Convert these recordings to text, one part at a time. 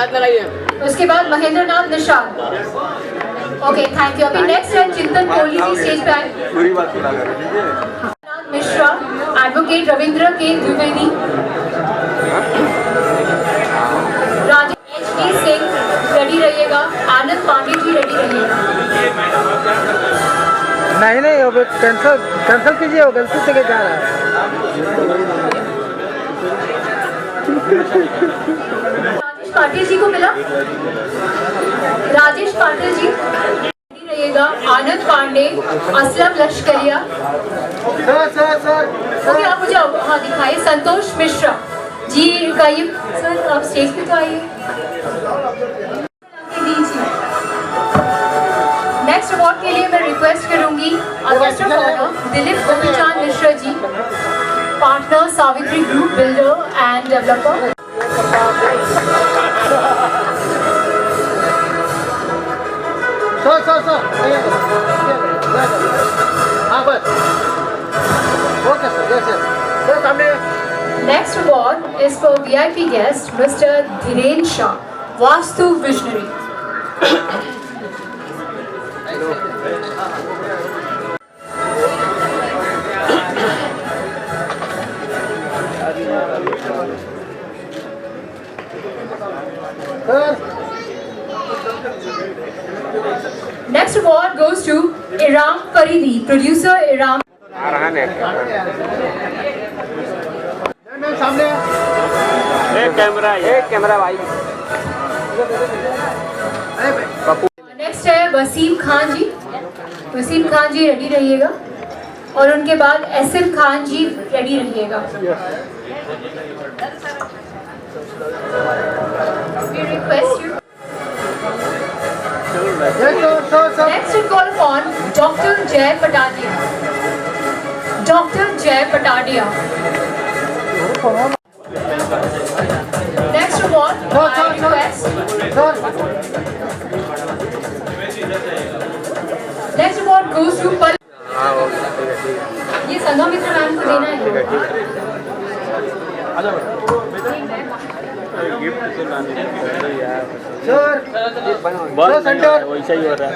हाथ लगाइए। उसके बाद Mahendra Nath Nishad. Okay thank you. अभी नेक्स्ट है चिंतन कोहली जी स्टेज पे आए। पूरी बात सुना करो ठीक है। नाथ मिश्रा, एडवोकेट रविंद्र के द्विवेदी, राजेश एच.डी. सिंह रेडी रहिएगा, आनंद पांडे जी रेडी रहिएगा। नहीं अब कैंसिल कीजिए, वो गलती से जा रहा है। राजेश पाटिल जी को मिला। राजेश पाटिल जी रेडी रहिएगा, आनंद पांडे, असलम लश्करिया। ओके आप मुझे हाँ दिखाइए। संतोष मिश्रा जी रुकाइए सर, आप स्टेज पे तो आइए। नेक्स्ट अवार्ड के लिए मैं रिक्वेस्ट करूंगी guest of honour Dilip Gopichand Mishra ji, partner Savitri group builder and developer. Next award is for VIP guest Mr. Dhiren Shah, Vastu Visionary. Next award goes to Iram Faridi, producer Iram. सामने एक camera भाई। Next है वसीम खान जी। वसीम खान जी ready रहिएगा और उनके बाद SM Khan जी ready रहिएगा। We request you. Next we call upon Dr. Jay Patadia. Dr. Jay Patadia. Next award, I request. Next award goes to Pal. ये संगमित्र मैम को देना है। गिफ्ट तो लाने यार सर सेंटर वैसा ही हो रहा है।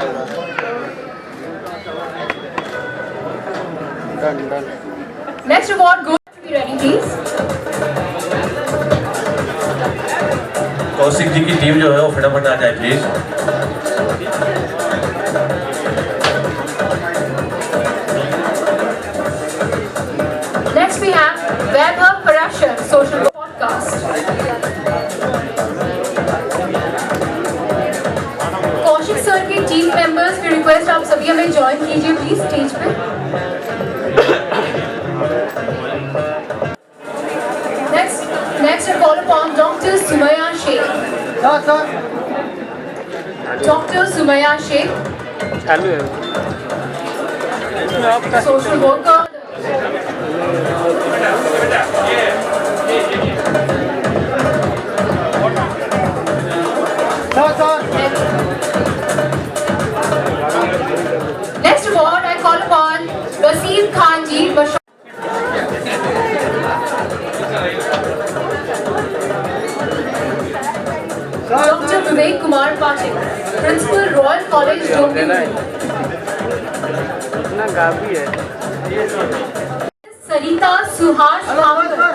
Done Next award goes to be ready please. Kaushik ji की टीम जो है वो फटाफट आ जाए please. Next we have Vaibhav Parashar, social podcast. कौशिक सर के टीम मेंबर्स की रिक्वेस्ट आप सभी हमें ज्वाइन कीजिए प्लीज स्टेज पे। Next I call upon Dr. Sumaya Sheikh. Dr. Sumaya Sheikh, चालू है social worker. Next award I call upon Wasim Khan ji. Dr. Vivek Kumar Pathak, Principal Royal College, Dombivli. इतना काफी है। Sarita Suhash Thakur.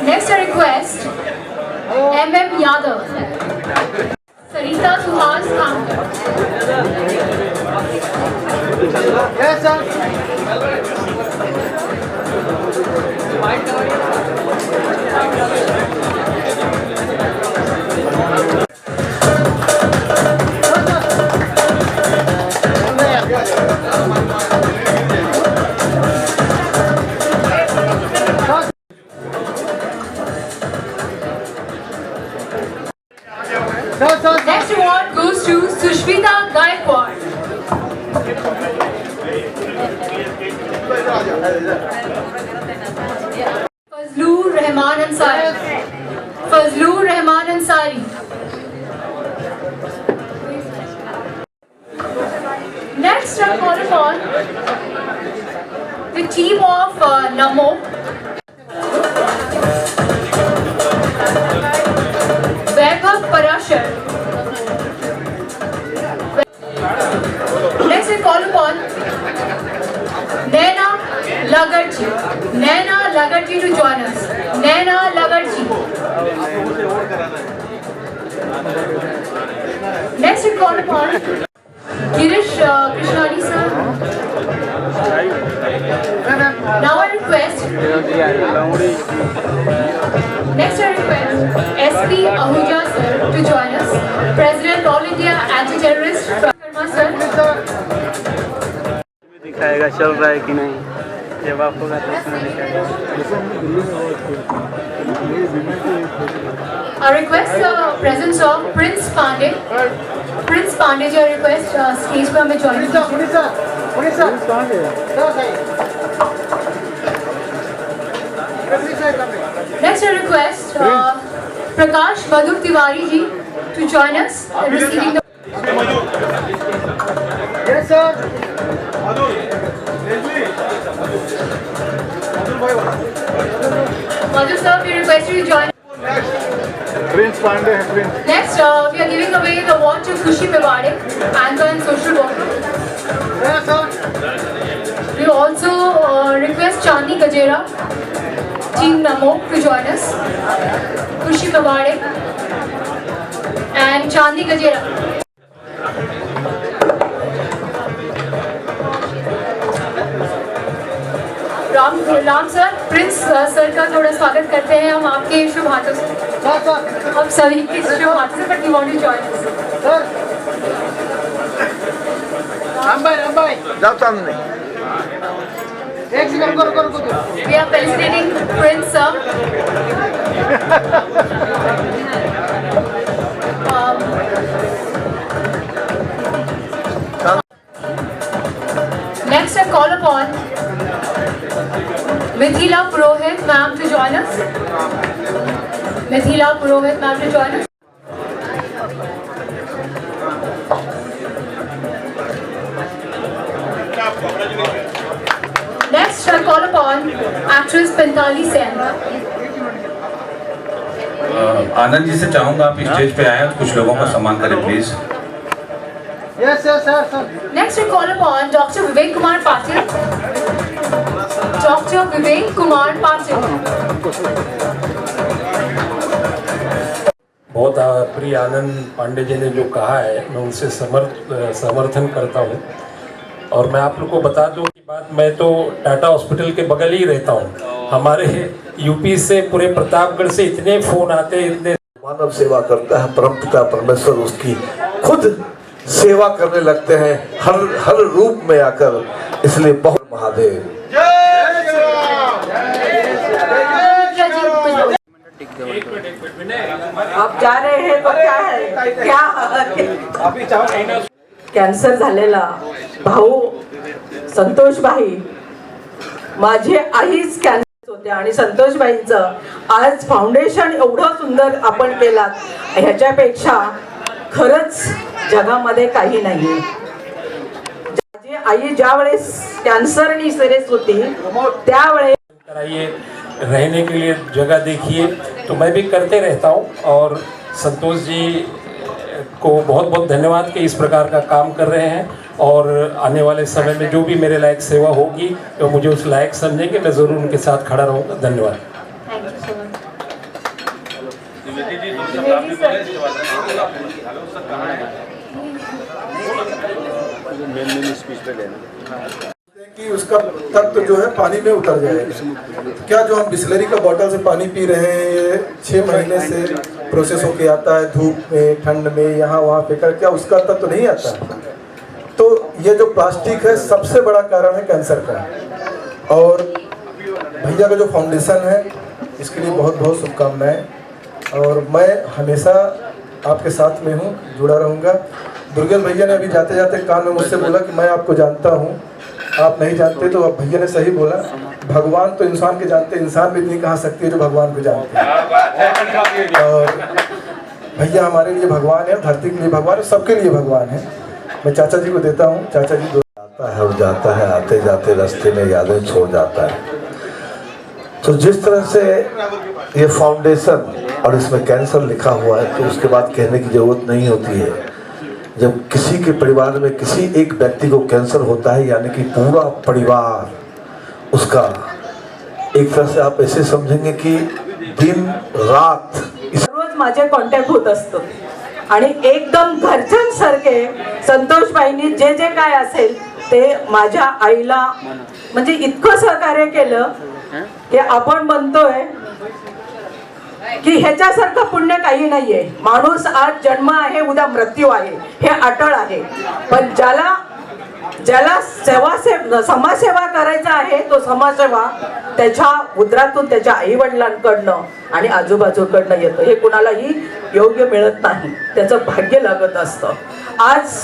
Next I request MM Yadav. Sarita Suhash Thakur. Yes sir. Next award goes to Sushmita Gaikwad. Fazlur Rahman Ansari. Fazlur Rahman Ansari. Next I call upon the team of Namo. Next I call upon Naina Lagarji. Naina Lagarji to join us. Naina Lagarji. Next I call upon Girish Krishnani sir. Now I request. Next I request SP Ahuja sir to join us. President All India Anti-Terrorist Karma sir. दिखाएगा चल रहा है कि नहीं, जब आप होगा तो उसमें दिखाएगा। I request the presence of Prince Pandey. Prince Pandey ji, I request stage पर हमें join कीजिए. Next I request Prakash Madhur Tiwari ji to join us in receiving the. Yes, sir. Madhur sir, we request you to join. Prince Pandey है Prince. Next, we are giving away the award to Khushi Mewade, anchor and social worker. Yes, sir. We also request Chandni Gajera, Team Namo to join us. Khushi Mewade and Chandni Gajera. Ram sir, Prince sir का थोड़ा स्वागत करते हैं हम आपके शुभ हाथों से. Sir, sir. हम सभी के शुभ हाथों से, but we want to join us. Sir. Rambhai जाओ सामने. एक सेकंड रुको. We are felicitating Prince sir. Next I call upon Mithila Purohit ma'am to join us. Mithila Purohit ma'am to join us. Next I call upon actress Pintali Sen. Anand ji से चाहूंगा आप stage पे आए, कुछ लोगों का सम्मान करें please. Yes, sir. Next I call upon Dr. Vivek Kumar Patil. Dr. Vivek Kumar Patil. बहुत प्रिय आनंद पांडे जी ने जो कहा है मैं उनसे समर्थन करता हूँ. और मैं आप लोग को बता दूं कि बात, मैं तो टाटा हॉस्पिटल के बगल ही रहता हूँ. हमारे यूपी से पूरे प्रतापगढ़ से इतने फोन आते हैं, इतने. मानव सेवा करता है, परम पिता परमेश्वर उसकी खुद सेवा करने लगते हैं हर रूप में आकर. इसलिए बहुत महादेव. आप जा रहे हैं तो क्या कॅन्सर झालेला भाऊ संतोषबाई, माझे आईच कॅन्सर होते आणि संतोषबाईंचं आज फाउंडेशन एवढं सुंदर आपण केलात, ह्याच्यापेक्षा खरंच जगामध्ये काही नाही. माझी आई ज्यावेळेस कॅन्सरनी सिरियस होती त्यावेळेस कराइए, रहने के लिए जगह देखिए. तो मैं भी करते रहता हूँ. और संतोष जी को बहुत बहुत धन्यवाद कि इस प्रकार का काम कर रहे हैं. और आने वाले समय में जो भी मेरे लायक सेवा होगी तो मुझे उस लायक समझेंगे, मैं ज़रूर उनके साथ खड़ा रहूँगा. धन्यवाद. कि उसका तत्व जो है पानी में उतर जाएगा. क्या जो हम बिस्लरी का बोतल से पानी पी रहे हैं, ये 6 महीने से प्रोसेस होके आता है, धूप में, ठंड में, यहाँ वहाँ फेंकर, क्या उसका तत्व नहीं आता? तो ये जो प्लास्टिक है सबसे बड़ा कारण है कैंसर का. और भैया का जो फाउंडेशन है इसके लिए बहुत बहुत शुभकामनाएं. और मैं हमेशा आपके साथ में हूँ, जुड़ा रहूँगा. दुर्गेश भैया ने अभी जाते जाते कान में मुझसे बोला कि मैं आपको जानता हूँ, आप नहीं जानते. तो अब भैया ने सही बोला, भगवान तो इंसान के जानते, इंसान भी इतनी कहाँ सकती है जो भगवान को जानते हैं. और भैया हमारे लिए भगवान है, धरती के लिए भगवान है, सबके लिए भगवान है. मैं चाचा जी को देता हूँ. चाचा जी आता है और जाता है, आते जाते रास्ते में यादें छोड़ जाता है. तो जिस तरह से ये फाउंडेशन और इसमें कैंसर लिखा हुआ है तो उसके बाद कहने की ज़रूरत नहीं होती है. जब किसी के परिवार में किसी एक व्यक्ति को कैंसर होता है, यानी कि पूरा परिवार उसका, एक तरह से आप ऐसे समझेंगे कि दिन रात रोज माझे कॉन्टॅक्ट होत असतो आणि एकदम घरच्यांसारखे संतोषबाईंनी जे जे काय असेल ते माझ्या आईला म्हणजे इतकं सहकार्य केलं की आपण म्हणतोय की ह्याच्यासारखं पुण्य काही नाहीये. माणूस आज जन्म आहे, उद्या मृत्यू आहे, हे अटळ आहे. पण ज्याला समाजसेवा करायचा आहे तो समाजसेवा त्याच्या उदरातून त्याच्या आई वडिलांकडनं आणि आजूबाजूकडनं येतो. हे कुणालाही योग्य मिळत नाही, त्याचं भाग्य लागत असतं. आज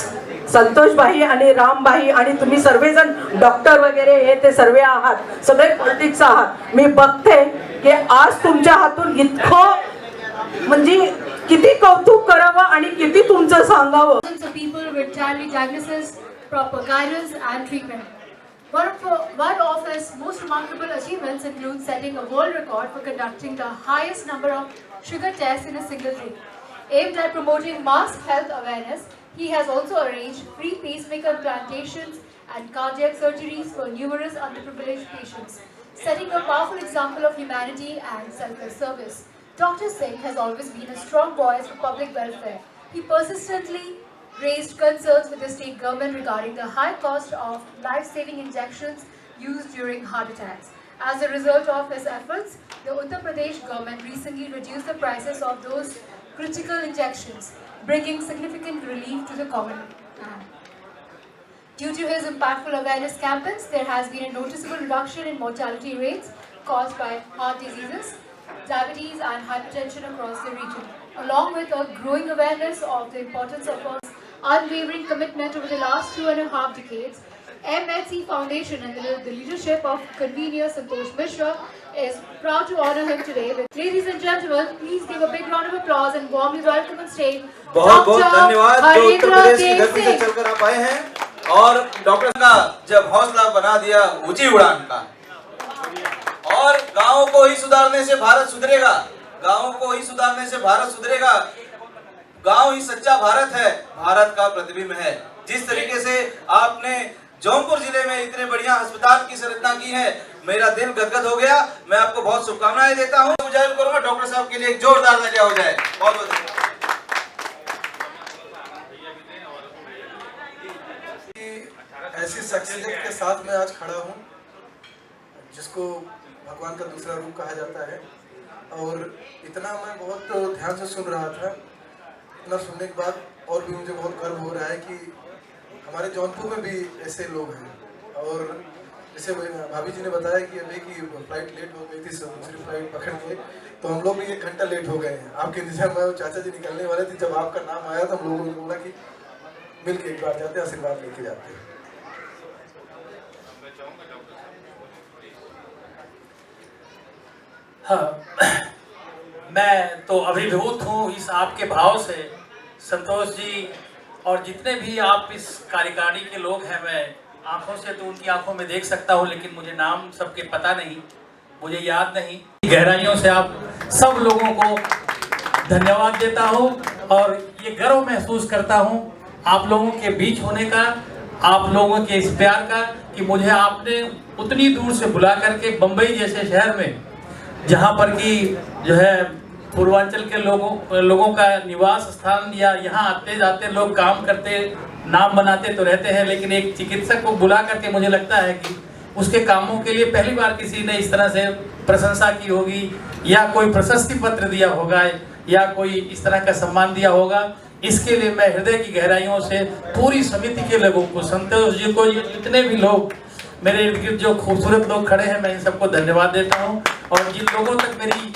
संतोषबाई आणि रामबाई आणि तुम्ही सर्वजण डॉक्टर वगैरे हे ते सर्व आहात, सगळे पॉलिटिक्स आहात. मी बघते की आज तुमच्या हातून इतकं म्हणजे किती कौतुक करावं आणि किती तुमचं सांगावं. People with timely diagnosis, proper guidance and treatment. One of his most remarkable achievements includes setting a world record for conducting the highest number of sugar tests in a single day. Aimed at promoting mass health awareness, he has also arranged free pacemaker implantations and cardiac surgeries for numerous underprivileged patients, setting a powerful example of humanity and selfless service. Dr. Singh has always been a strong voice for public welfare. He persistently raised concerns with the state government regarding the high cost of life-saving injections used during heart attacks. As a result of his efforts, the Uttar Pradesh government recently reduced the prices of those critical injections, bringing significant relief to the common man. Due to his impactful awareness campaigns, there has been a noticeable reduction in mortality rates caused by heart diseases, diabetes and hypertension across the region. Along with a growing awareness of the importance of a unwavering commitment over the last 2.5 decades, MHC Foundation and the leadership of convener Santosh Mishra is proud to honor him today. Ladies and gentlemen, please give a big round of applause and warmly welcome on stage बहुत बहुत धन्यवाद जो उत्तर प्रदेश की धरती से चलकर आप आए हैं और डॉक्टर का जब हौसला बना दिया ऊंची उड़ान का, और गाँव को ही सुधारने से भारत सुधरेगा, गाँव को ही सुधारने से भारत सुधरेगा. गांव ही सच्चा भारत है, भारत का प्रतिबिंब है. जिस तरीके से आपने जौनपुर जिले में इतने बढ़िया अस्पताल की संरचना की है, मेरा दिल गदगद हो गया. मैं आपको बहुत शुभकामनाएं देता हूं. गुजारिश करूंगा डॉक्टर साहब के लिए एक जोरदार तालियां हो जाए. बहुत बहुत ऐसी शख्सियत के साथ मैं आज खड़ा हूं जिसको भगवान का दूसरा रूप कहा जाता है, और इतना मैं बहुत ध्यान से सुन रहा था. इतना सुनने के बाद और भी मुझे बहुत गर्व हो रहा है कि हमारे जौनपुर में भी ऐसे लोग हैं. और जैसे भाभी जी ने बताया कि अभी की फ्लाइट लेट हो गई थी, दूसरी फ्लाइट पकड़ के, तो हम लोग भी 1 घंटा लेट हो गए हैं. आपके इंतजार में चाचा जी निकलने वाले थे, जब आपका नाम आया तो हम लोगों ने बोला कि मिल के एक बार जाते हैं, आशीर्वाद लेके जाते हैं. हाँ, मैं तो अभिभूत हूँ इस आपके भाव से संतोष जी, और जितने भी आप इस कार्यकारिणी के लोग हैं, मैं आंखों से तो उनकी आंखों में देख सकता हूँ, लेकिन मुझे नाम सबके पता नहीं, मुझे याद नहीं. गहराइयों से आप सब लोगों को धन्यवाद देता हूँ और ये गर्व महसूस करता हूँ आप लोगों के बीच होने का, आप लोगों के इस प्यार का, कि मुझे आपने उतनी दूर से बुला करके बम्बई जैसे शहर में, जहाँ पर कि जो है पूर्वांचल के लोगों का निवास स्थान, या यहाँ आते जाते लोग काम करते, नाम बनाते तो रहते हैं, लेकिन एक चिकित्सक को बुला करके मुझे लगता है कि उसके कामों के लिए पहली बार किसी ने इस तरह से प्रशंसा की होगी, या कोई प्रशस्ति पत्र दिया होगा, या कोई इस तरह का सम्मान दिया होगा. इसके लिए मैं हृदय की गहराइयों से पूरी समिति के लोगों को, संतोष जी को, जितने भी लोग मेरे इर्द गिर्द जो खूबसूरत लोग खड़े हैं, मैं इन सबको धन्यवाद देता हूं. और जिन लोगों तक मेरी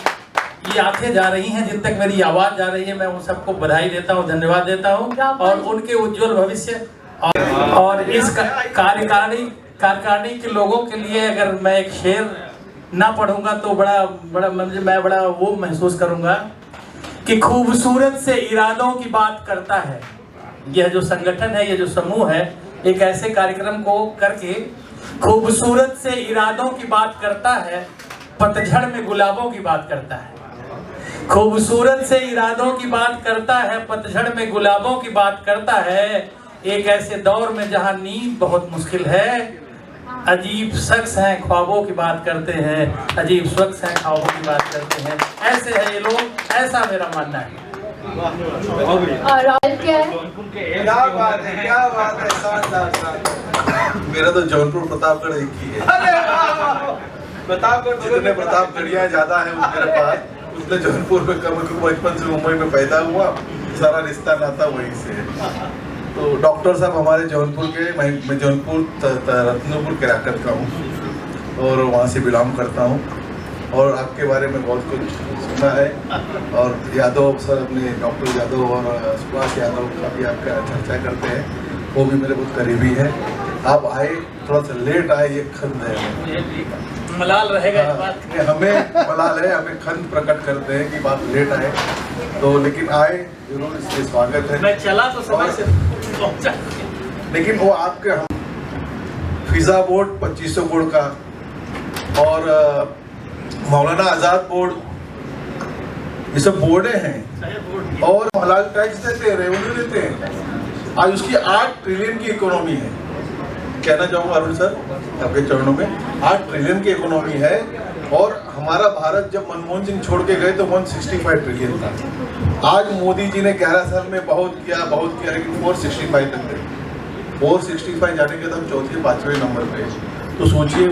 ये आंखें जा रही हैं, जिन तक मेरी आवाज़ जा रही है, मैं उन सबको बधाई देता हूं, धन्यवाद देता हूं, और उनके उज्जवल भविष्य और इस कार्यकारिणी के लोगों के लिए अगर मैं एक शेर ना पढ़ूंगा तो मैं बड़ा वो महसूस करूंगा कि खूबसूरत से इरादों की बात करता है. यह जो संगठन है, यह जो समूह है, एक ऐसे कार्यक्रम को करके खूबसूरत से इरादों की बात करता है, पतझड़ में गुलाबों की बात करता है. खूबसूरत से इरादों की बात करता है, पतझड़ में गुलाबों की बात करता है। एक ऐसे दौर में जहां नींद बहुत मुश्किल है, अजीब शख्स हैं ख्वाबों की बात करते हैं, अजीब शख्स हैं ख्वाबों की बात करते हैं। ऐसे हैं ये लोग, ऐसा मेरा मानना है। और क्या है? क्या बात है, क्या बात है, शानदार शानदार। मेरा तो जौनपुर प्रतापगढ़ एक ही है। प्रतापगढ़ जितने प्रतापगढ़ियाँ ज्यादा है मेरे पास, उतने जौनपुर में कम। बचपन से मुंबई में पैदा हुआ, सारा रिश्ता नाता वहीं से है। तो डॉक्टर साहब हमारे जौनपुर के, मैं जौनपुर रत्नपुर केराकत का हूँ और वहाँ से बिलोंग करता हूँ। और आपके बारे में बहुत कुछ सुना है और यादव सर, अपने डॉक्टर यादव और सुभाष यादव का भी आपका चर्चा करते हैं, वो भी मेरे बहुत करीबी है। आप आए, थोड़ा सा लेट आए, ये खंड है, मलाल रहेगा इस बात का। हमें मलाल है, हमें खंड प्रकट करते हैं कि बात लेट आए तो, लेकिन आए जरूर, इसलिए स्वागत है। मैं चला तो समय से पहुंचा, लेकिन वो आपके हम फिजा बोर्ड 2500 बोर्ड का और मौलाना आजाद बोर्ड, ये सब बोर्डे हैं और हलाल टैक्स देते हैं, रेवेन्यू देते हैं। आज उसकी 8 ट्रिलियन की इकोनॉमी है। कहना चाहूँगा अरुण सर आपके चरणों में, 8 ट्रिलियन की इकोनॉमी है। और हमारा भारत जब मनमोहन सिंह छोड़ के गए तो 165 ट्रिलियन था। आज मोदी जी ने 11 साल में बहुत किया, लेकिन 465 तक गए। 465 जाने के तब 4थे-5वें नंबर पे। तो सोचिए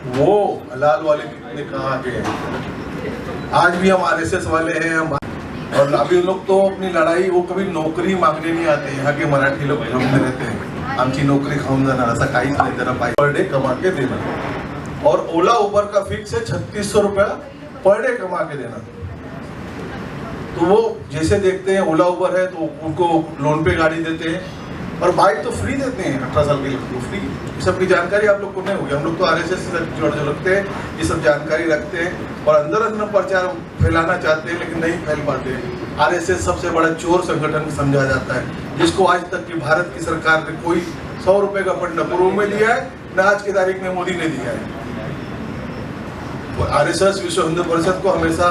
वो हलाल वाले कितने कहाँ आगे हैं। आज भी हम RSS वाले हैं हम, और अभी लोग तो अपनी लड़ाई, वो कभी नौकरी मांगने नहीं आते। यहाँ के मराठी लोग घूमते रहते हैं, आमची नौकरी खाऊन जाना, ऐसा काहीच नाही, जरा पर डे कमा के देना। और ओला उबर का फिक्स है 3600 रुपया पर डे कमा के देना। तो वो जैसे देखते हैं ओला उबर है तो उनको लोन पे गाड़ी देते हैं और बाइक तो फ्री देते हैं 18 साल के लोग को फ्री। सबकी जानकारी आप लोग को नहीं होगी, हम लोग तो RSS से जोड़ रखते हैं, ये सब जानकारी रखते हैं और अंदर प्रचार फैलाना चाहते हैं लेकिन नहीं फैल पाते। RSS सबसे बड़ा चोर संगठन समझा जाता है, जिसको आज तक की भारत की सरकार ने कोई 100 रुपए का फंड न पूर्व में दिया है, न आज की तारीख में मोदी ने दिया है। तो RSS विश्व हिंदू परिषद को हमेशा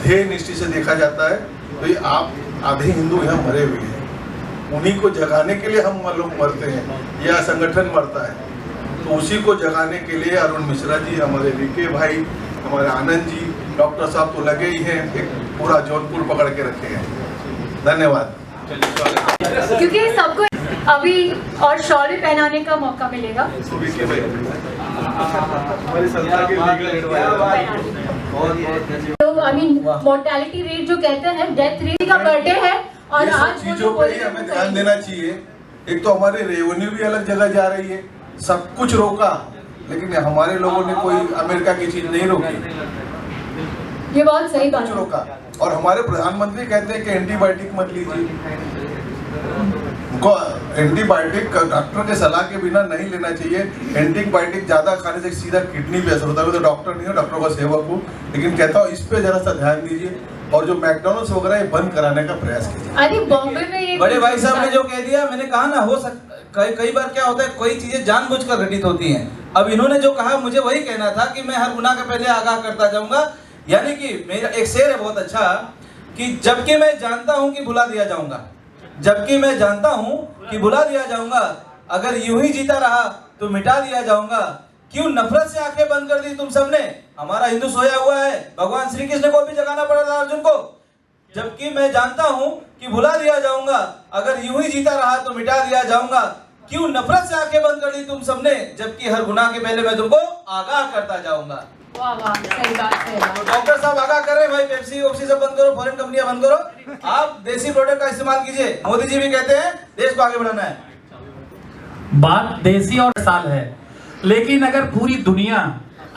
ध्येय निष्ठि से देखा जाता है। तो ये आप आधे हिंदू यहाँ मरे हुए हैं, उन्हीं को जगाने के लिए हम लोग मरते हैं या संगठन मरता है। तो उसी को जगाने के लिए अरुण मिश्रा जी, हमारे VK भाई, हमारे आनंद जी, डॉक्टर साहब तो लगे ही हैं, एक पूरा जौनपुर पकड़ के रखे हैं। धन्यवाद। क्योंकि सबको अभी और शॉल पहनाने का मौका मिलेगा। तो मोर्टेलिटी रेट जो कहते हैं, डेथ रेट का बर्थडे है और आज चीजों पर ही हमें ध्यान देना चाहिए। एक तो हमारी रेवेन्यू भी अलग जगह जा रही है, सब कुछ रोका, लेकिन हमारे लोगों ने कोई अमेरिका की चीज नहीं रोकी, ये बहुत सही बात है। रोका। और हमारे प्रधानमंत्री कहते हैं कि एंटीबायोटिक मत लीजिए, एंटीबायोटिक डॉक्टर के सलाह के बिना नहीं लेना चाहिए। एंटीबायोटिक ज्यादा खाने से सीधा किडनी पे असर होता है। तो डॉक्टर नहीं हो, डॉक्टर का सेवक हूँ, लेकिन कहता हूँ इस पे जरा सा ध्यान दीजिए और जो मैकडॉनल्ड्स वगैरह ये बंद कराने का प्रयास कीजिए। अरे बॉम्बे में ये बड़े भाई साहब ने जो कह दिया, मैंने कहा ना, हो सकता कई बार क्या होता है, कोई चीजें जानबूझकर घटित होती हैं। अब इन्होंने जो कहा, मुझे वही कहना था कि मैं हर गुनाह के पहले आगाह करता जाऊंगा। यानी कि मेरा एक शेर है बहुत अच्छा, कि जबकि मैं जानता हूं कि भुला दिया जाऊंगा, जबकि मैं जानता हूं कि भुला दिया जाऊंगा, अगर यूं ही जीता रहा तो मिटा दिया जाऊंगा। क्यों नफरत से आंखें बंद कर दी तुम सबने? हमारा हिंदू सोया हुआ है, भगवान श्री कृष्ण को भी जगाना पड़ा था अर्जुन को। जबकि मैं जानता हूं कि भुला दिया जाऊंगा, अगर यूं ही जीता रहा तो मिटा दिया जाऊंगा। क्यों नफरत से आंखें बंद कर दी तुम सबने, जबकि हर गुनाह के पहले मैं तुमको आगाह करता जाऊंगा। वाह वाह, सही बात है। डॉक्टर साहब आगाह करें भाई, पेप्सी ओप्सी सब बंद करो, फॉरेन कंपनियां बंद करो, आप देसी प्रोडक्ट का इस्तेमाल कीजिए। मोदी जी भी कहते हैं देश को आगे बढ़ाना है। बात देसी और साल है, लेकिन अगर पूरी दुनिया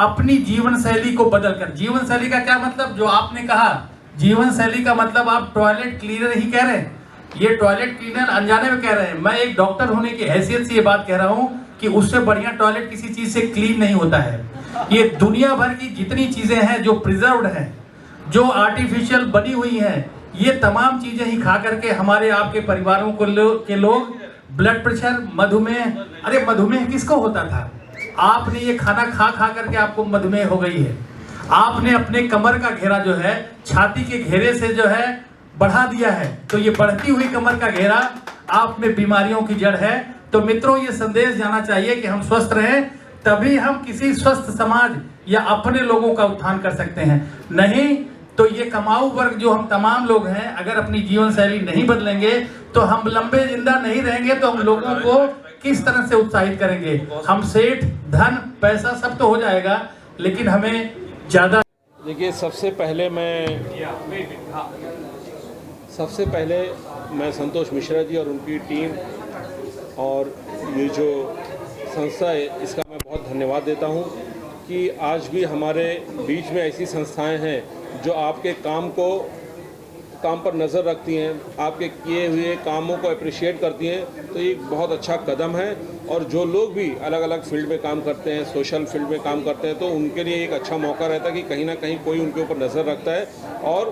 अपनी जीवन शैली को बदलकर, जीवन शैली का क्या मतलब, जो आपने कहा जीवन शैली का मतलब आप टॉयलेट क्लीनर ही कह रहे हैं, ये टॉयलेट क्लीनर अनजाने में कह रहे हैं। मैं एक डॉक्टर होने की हैसियत से ये बात कह रहा हूँ कि उससे बढ़िया टॉयलेट किसी चीज से क्लीन नहीं होता है। ये दुनिया भर की जितनी चीजें हैं जो प्रिजर्व्ड हैं, जो आर्टिफिशियल बनी हुई हैं, ये तमाम चीजें ही खा करके हमारे आपके परिवारों के लोग ब्लड प्रेशर, मधुमेह, अरे मधुमेह किसको होता था? आपने ये खाना खा खा करके आपको मधुमेह हो गई है। आपने अपने कमर का घेरा जो है छाती के घेरे से जो है बढ़ा दिया है। तो ये बढ़ती हुई कमर का घेरा आप में बीमारियों की जड़ है। तो मित्रों, ये संदेश जाना चाहिए कि हम स्वस्थ रहें, तभी हम किसी स्वस्थ समाज या अपने लोगों का उत्थान कर सकते हैं। नहीं तो ये कमाऊ वर्ग जो हम तमाम लोग हैं, अगर अपनी जीवन शैली नहीं बदलेंगे तो हम लंबे जिंदा नहीं रहेंगे। तो हम लोगों को किस तरह से उत्साहित करेंगे? हम सेठ, धन, पैसा सब तो हो जाएगा, लेकिन हमें ज्यादा। देखिए, सबसे पहले मैं संतोष मिश्रा जी और उनकी टीम और ये जो संस्था है इसका मैं बहुत धन्यवाद देता हूँ कि आज भी हमारे बीच में ऐसी संस्थाएं हैं जो आपके काम पर नज़र रखती हैं, आपके किए हुए कामों को अप्रिशिएट करती हैं। तो ये एक बहुत अच्छा कदम है। और जो लोग भी अलग अलग फील्ड में काम करते हैं, सोशल फील्ड में काम करते हैं, तो उनके लिए एक अच्छा मौका रहता है कि कहीं ना कहीं कोई उनके ऊपर नज़र रखता है और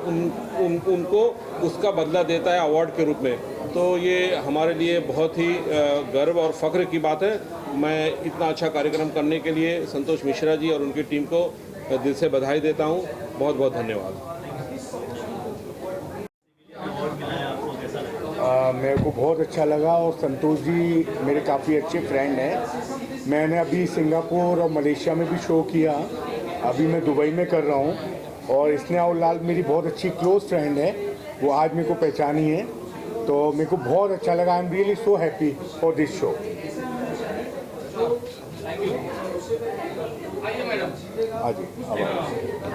उनको उसका बदला देता है अवार्ड के रूप में। तो ये हमारे लिए बहुत ही गर्व और फ़ख्र की बात है। मैं इतना अच्छा कार्यक्रम करने के लिए संतोष मिश्रा जी और उनकी टीम को दिल से बधाई देता हूँ। बहुत बहुत धन्यवाद। मेरे को बहुत अच्छा लगा और संतोष जी मेरे काफ़ी अच्छे फ्रेंड हैं। मैंने अभी सिंगापुर और मलेशिया में भी शो किया, अभी मैं दुबई में कर रहा हूँ। और स्नेहा और लाल मेरी बहुत अच्छी क्लोज फ्रेंड है, वो आज मेरे को पहचानी है। तो मेरे को बहुत अच्छा लगा। I am really so happy for this show. हाँ जी,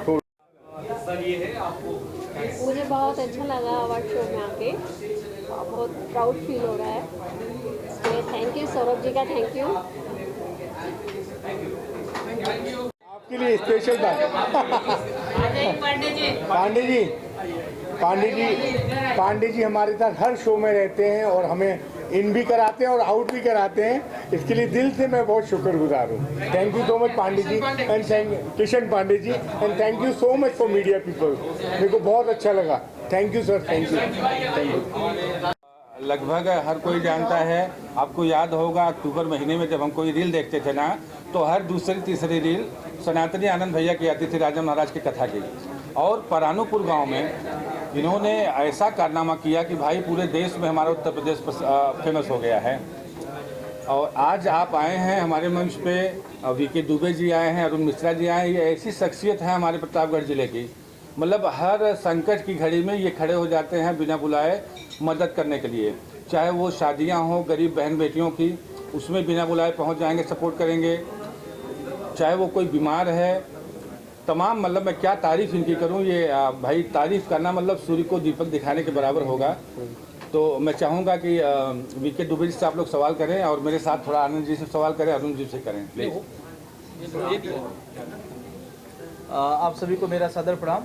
तो मुझे बहुत अच्छा लगा अवार्ड शो में आके, बहुत प्राउड फील हो रहा है। थैंक यू सौरभ जी का, थैंक यू। आपके लिए स्पेशल बात। पांडे जी हमारे साथ हर शो में रहते हैं और हमें इन भी कराते हैं और आउट भी कराते हैं। इसके लिए दिल से मैं बहुत शुक्रगुजार हूँ। Thank you so much Pandey ji and Kishan Pandey ji, and thank you so much for media people. मेरे को बहुत अच्छा लगा। Thank you sir, thank you. लगभग हर कोई जानता है, आपको याद होगा अक्टूबर महीने में जब हम कोई रील देखते थे ना, तो हर दूसरी तीसरी रील सनातनी आनंद भैया की आती थी राजा महाराज की कथा की। और परानुपुर गांव में इन्होंने ऐसा कारनामा किया कि भाई पूरे देश में हमारा उत्तर प्रदेश फेमस हो गया है। और आज आप आए हैं हमारे मंच पे, वीके दुबे जी आए हैं, अरुण मिश्रा जी आए हैं। ये ऐसी शख्सियत है हमारे प्रतापगढ़ ज़िले की, मतलब हर संकट की घड़ी में ये खड़े हो जाते हैं बिना बुलाए मदद करने के लिए। चाहे वो शादियां हों गरीब बहन बेटियों की, उसमें बिना बुलाए पहुंच जाएंगे, सपोर्ट करेंगे। चाहे वो कोई बीमार है, तमाम, मतलब मैं क्या तारीफ़ इनकी करूं। ये भाई तारीफ़ करना मतलब सूर्य को दीपक दिखाने के बराबर होगा। तो मैं चाहूँगा कि वीके दुबे जी से आप लोग सवाल करें और मेरे साथ थोड़ा आनंद जी से सवाल करें, अरुण जी से करें प्लीज़। आप सभी को मेरा सादर प्रणाम।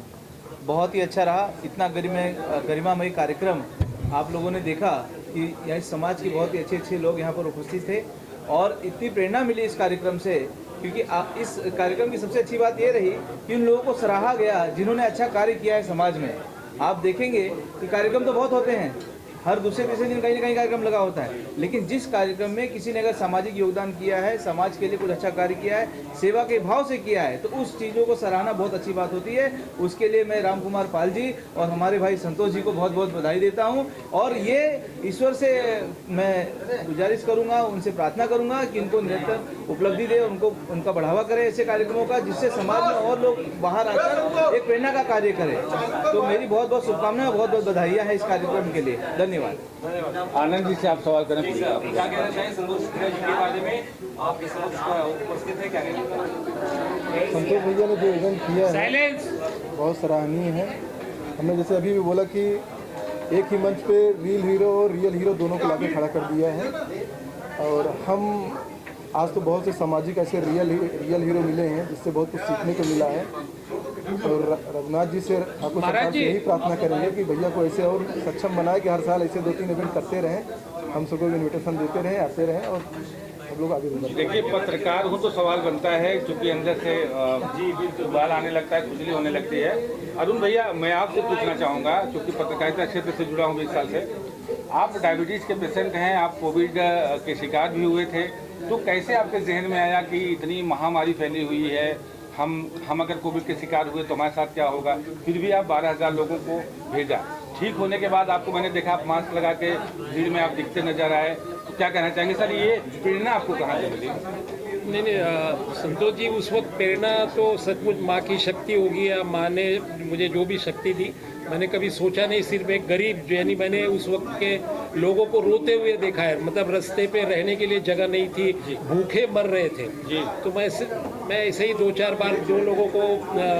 बहुत ही अच्छा रहा, इतना गरिमामय कार्यक्रम आप लोगों ने देखा कि यहाँ समाज के बहुत ही अच्छे लोग यहाँ पर उपस्थित थे और इतनी प्रेरणा मिली इस कार्यक्रम से। क्योंकि इस कार्यक्रम की सबसे अच्छी बात ये रही कि उन लोगों को सराहा गया जिन्होंने अच्छा कार्य किया है समाज में। आप देखेंगे कि कार्यक्रम तो बहुत होते हैं, हर दूसरे तीसरे दिन कहीं ना कहीं कार्यक्रम लगा होता है, लेकिन जिस कार्यक्रम में किसी ने अगर सामाजिक योगदान किया है, समाज के लिए कुछ अच्छा कार्य किया है, सेवा के भाव से किया है, तो उस चीज़ों को सराहना बहुत अच्छी बात होती है। उसके लिए मैं राम कुमार पाल जी और हमारे भाई संतोष जी को बहुत बहुत बधाई देता हूँ। और ये ईश्वर से मैं गुजारिश करूँगा, उनसे प्रार्थना करूँगा कि इनको निरंतर उपलब्धि दे, उनका बढ़ावा करे ऐसे कार्यक्रमों का, जिससे समाज में और लोग बाहर आकर एक प्रेरणा का कार्य करें। तो मेरी बहुत बहुत शुभकामनाएं, बहुत बहुत बधाइयाँ हैं इस कार्यक्रम के लिए। धन्यवाद। आनंद जी से आप सवाल करें। क्या कहना चाहिए संतोष मिश्रा जी के बारे में, आपके समक्ष उपस्थित है, क्या कहना? संतोष भैया ने जो इवेंट किया है बहुत सराहनीय है। हमने जैसे अभी भी बोला कि एक ही मंच पे रील हीरो और रियल हीरो दोनों को लाके खड़ा कर दिया है। और हम आज तो बहुत से सामाजिक ऐसे रियल हीरो मिले हैं जिससे बहुत कुछ सीखने को मिला है। और रघुनाथ जी से ठाकुर सरकार से यही प्रार्थना करेंगे कि भैया को ऐसे और सक्षम बनाए कि हर साल ऐसे 2-3 इवेंट करते रहें, हम सबको इन्विटेशन देते रहें, आते रहें और हम लोग आगे बढ़ते। देखिए, पत्रकार हूँ तो सवाल बनता है, क्योंकि अंदर से बाल आने लगता है, खुजली होने लगती है। अरुण भैया, मैं आपसे पूछना चाहूँगा, क्योंकि पत्रकारिता क्षेत्र से जुड़ा हूँ 20 साल से, आप डायबिटीज़ के पेशेंट हैं, आप कोविड के शिकार भी हुए थे, तो कैसे आपके जहन में आया कि इतनी महामारी फैली हुई है, हम अगर कोविड के शिकार हुए तो हमारे साथ क्या होगा। फिर भी आप 12,000 लोगों को भेजा। ठीक होने के बाद आपको मैंने देखा आप मास्क लगा के भीड़ में आप दिखते नजर आए, तो क्या कहना चाहेंगे सर, ये प्रेरणा आपको कहाँ से मिली? नहीं, संतोष जी, उस वक्त प्रेरणा तो सचमुच माँ की शक्ति होगी या माँ ने मुझे जो भी शक्ति दी, मैंने कभी सोचा नहीं। सिर्फ एक गरीब, यानी मैंने उस वक्त के लोगों को रोते हुए देखा है, मतलब रास्ते पे रहने के लिए जगह नहीं थी, भूखे मर रहे थे। तो मैं ऐसे ही 2-4 बार जो लोगों को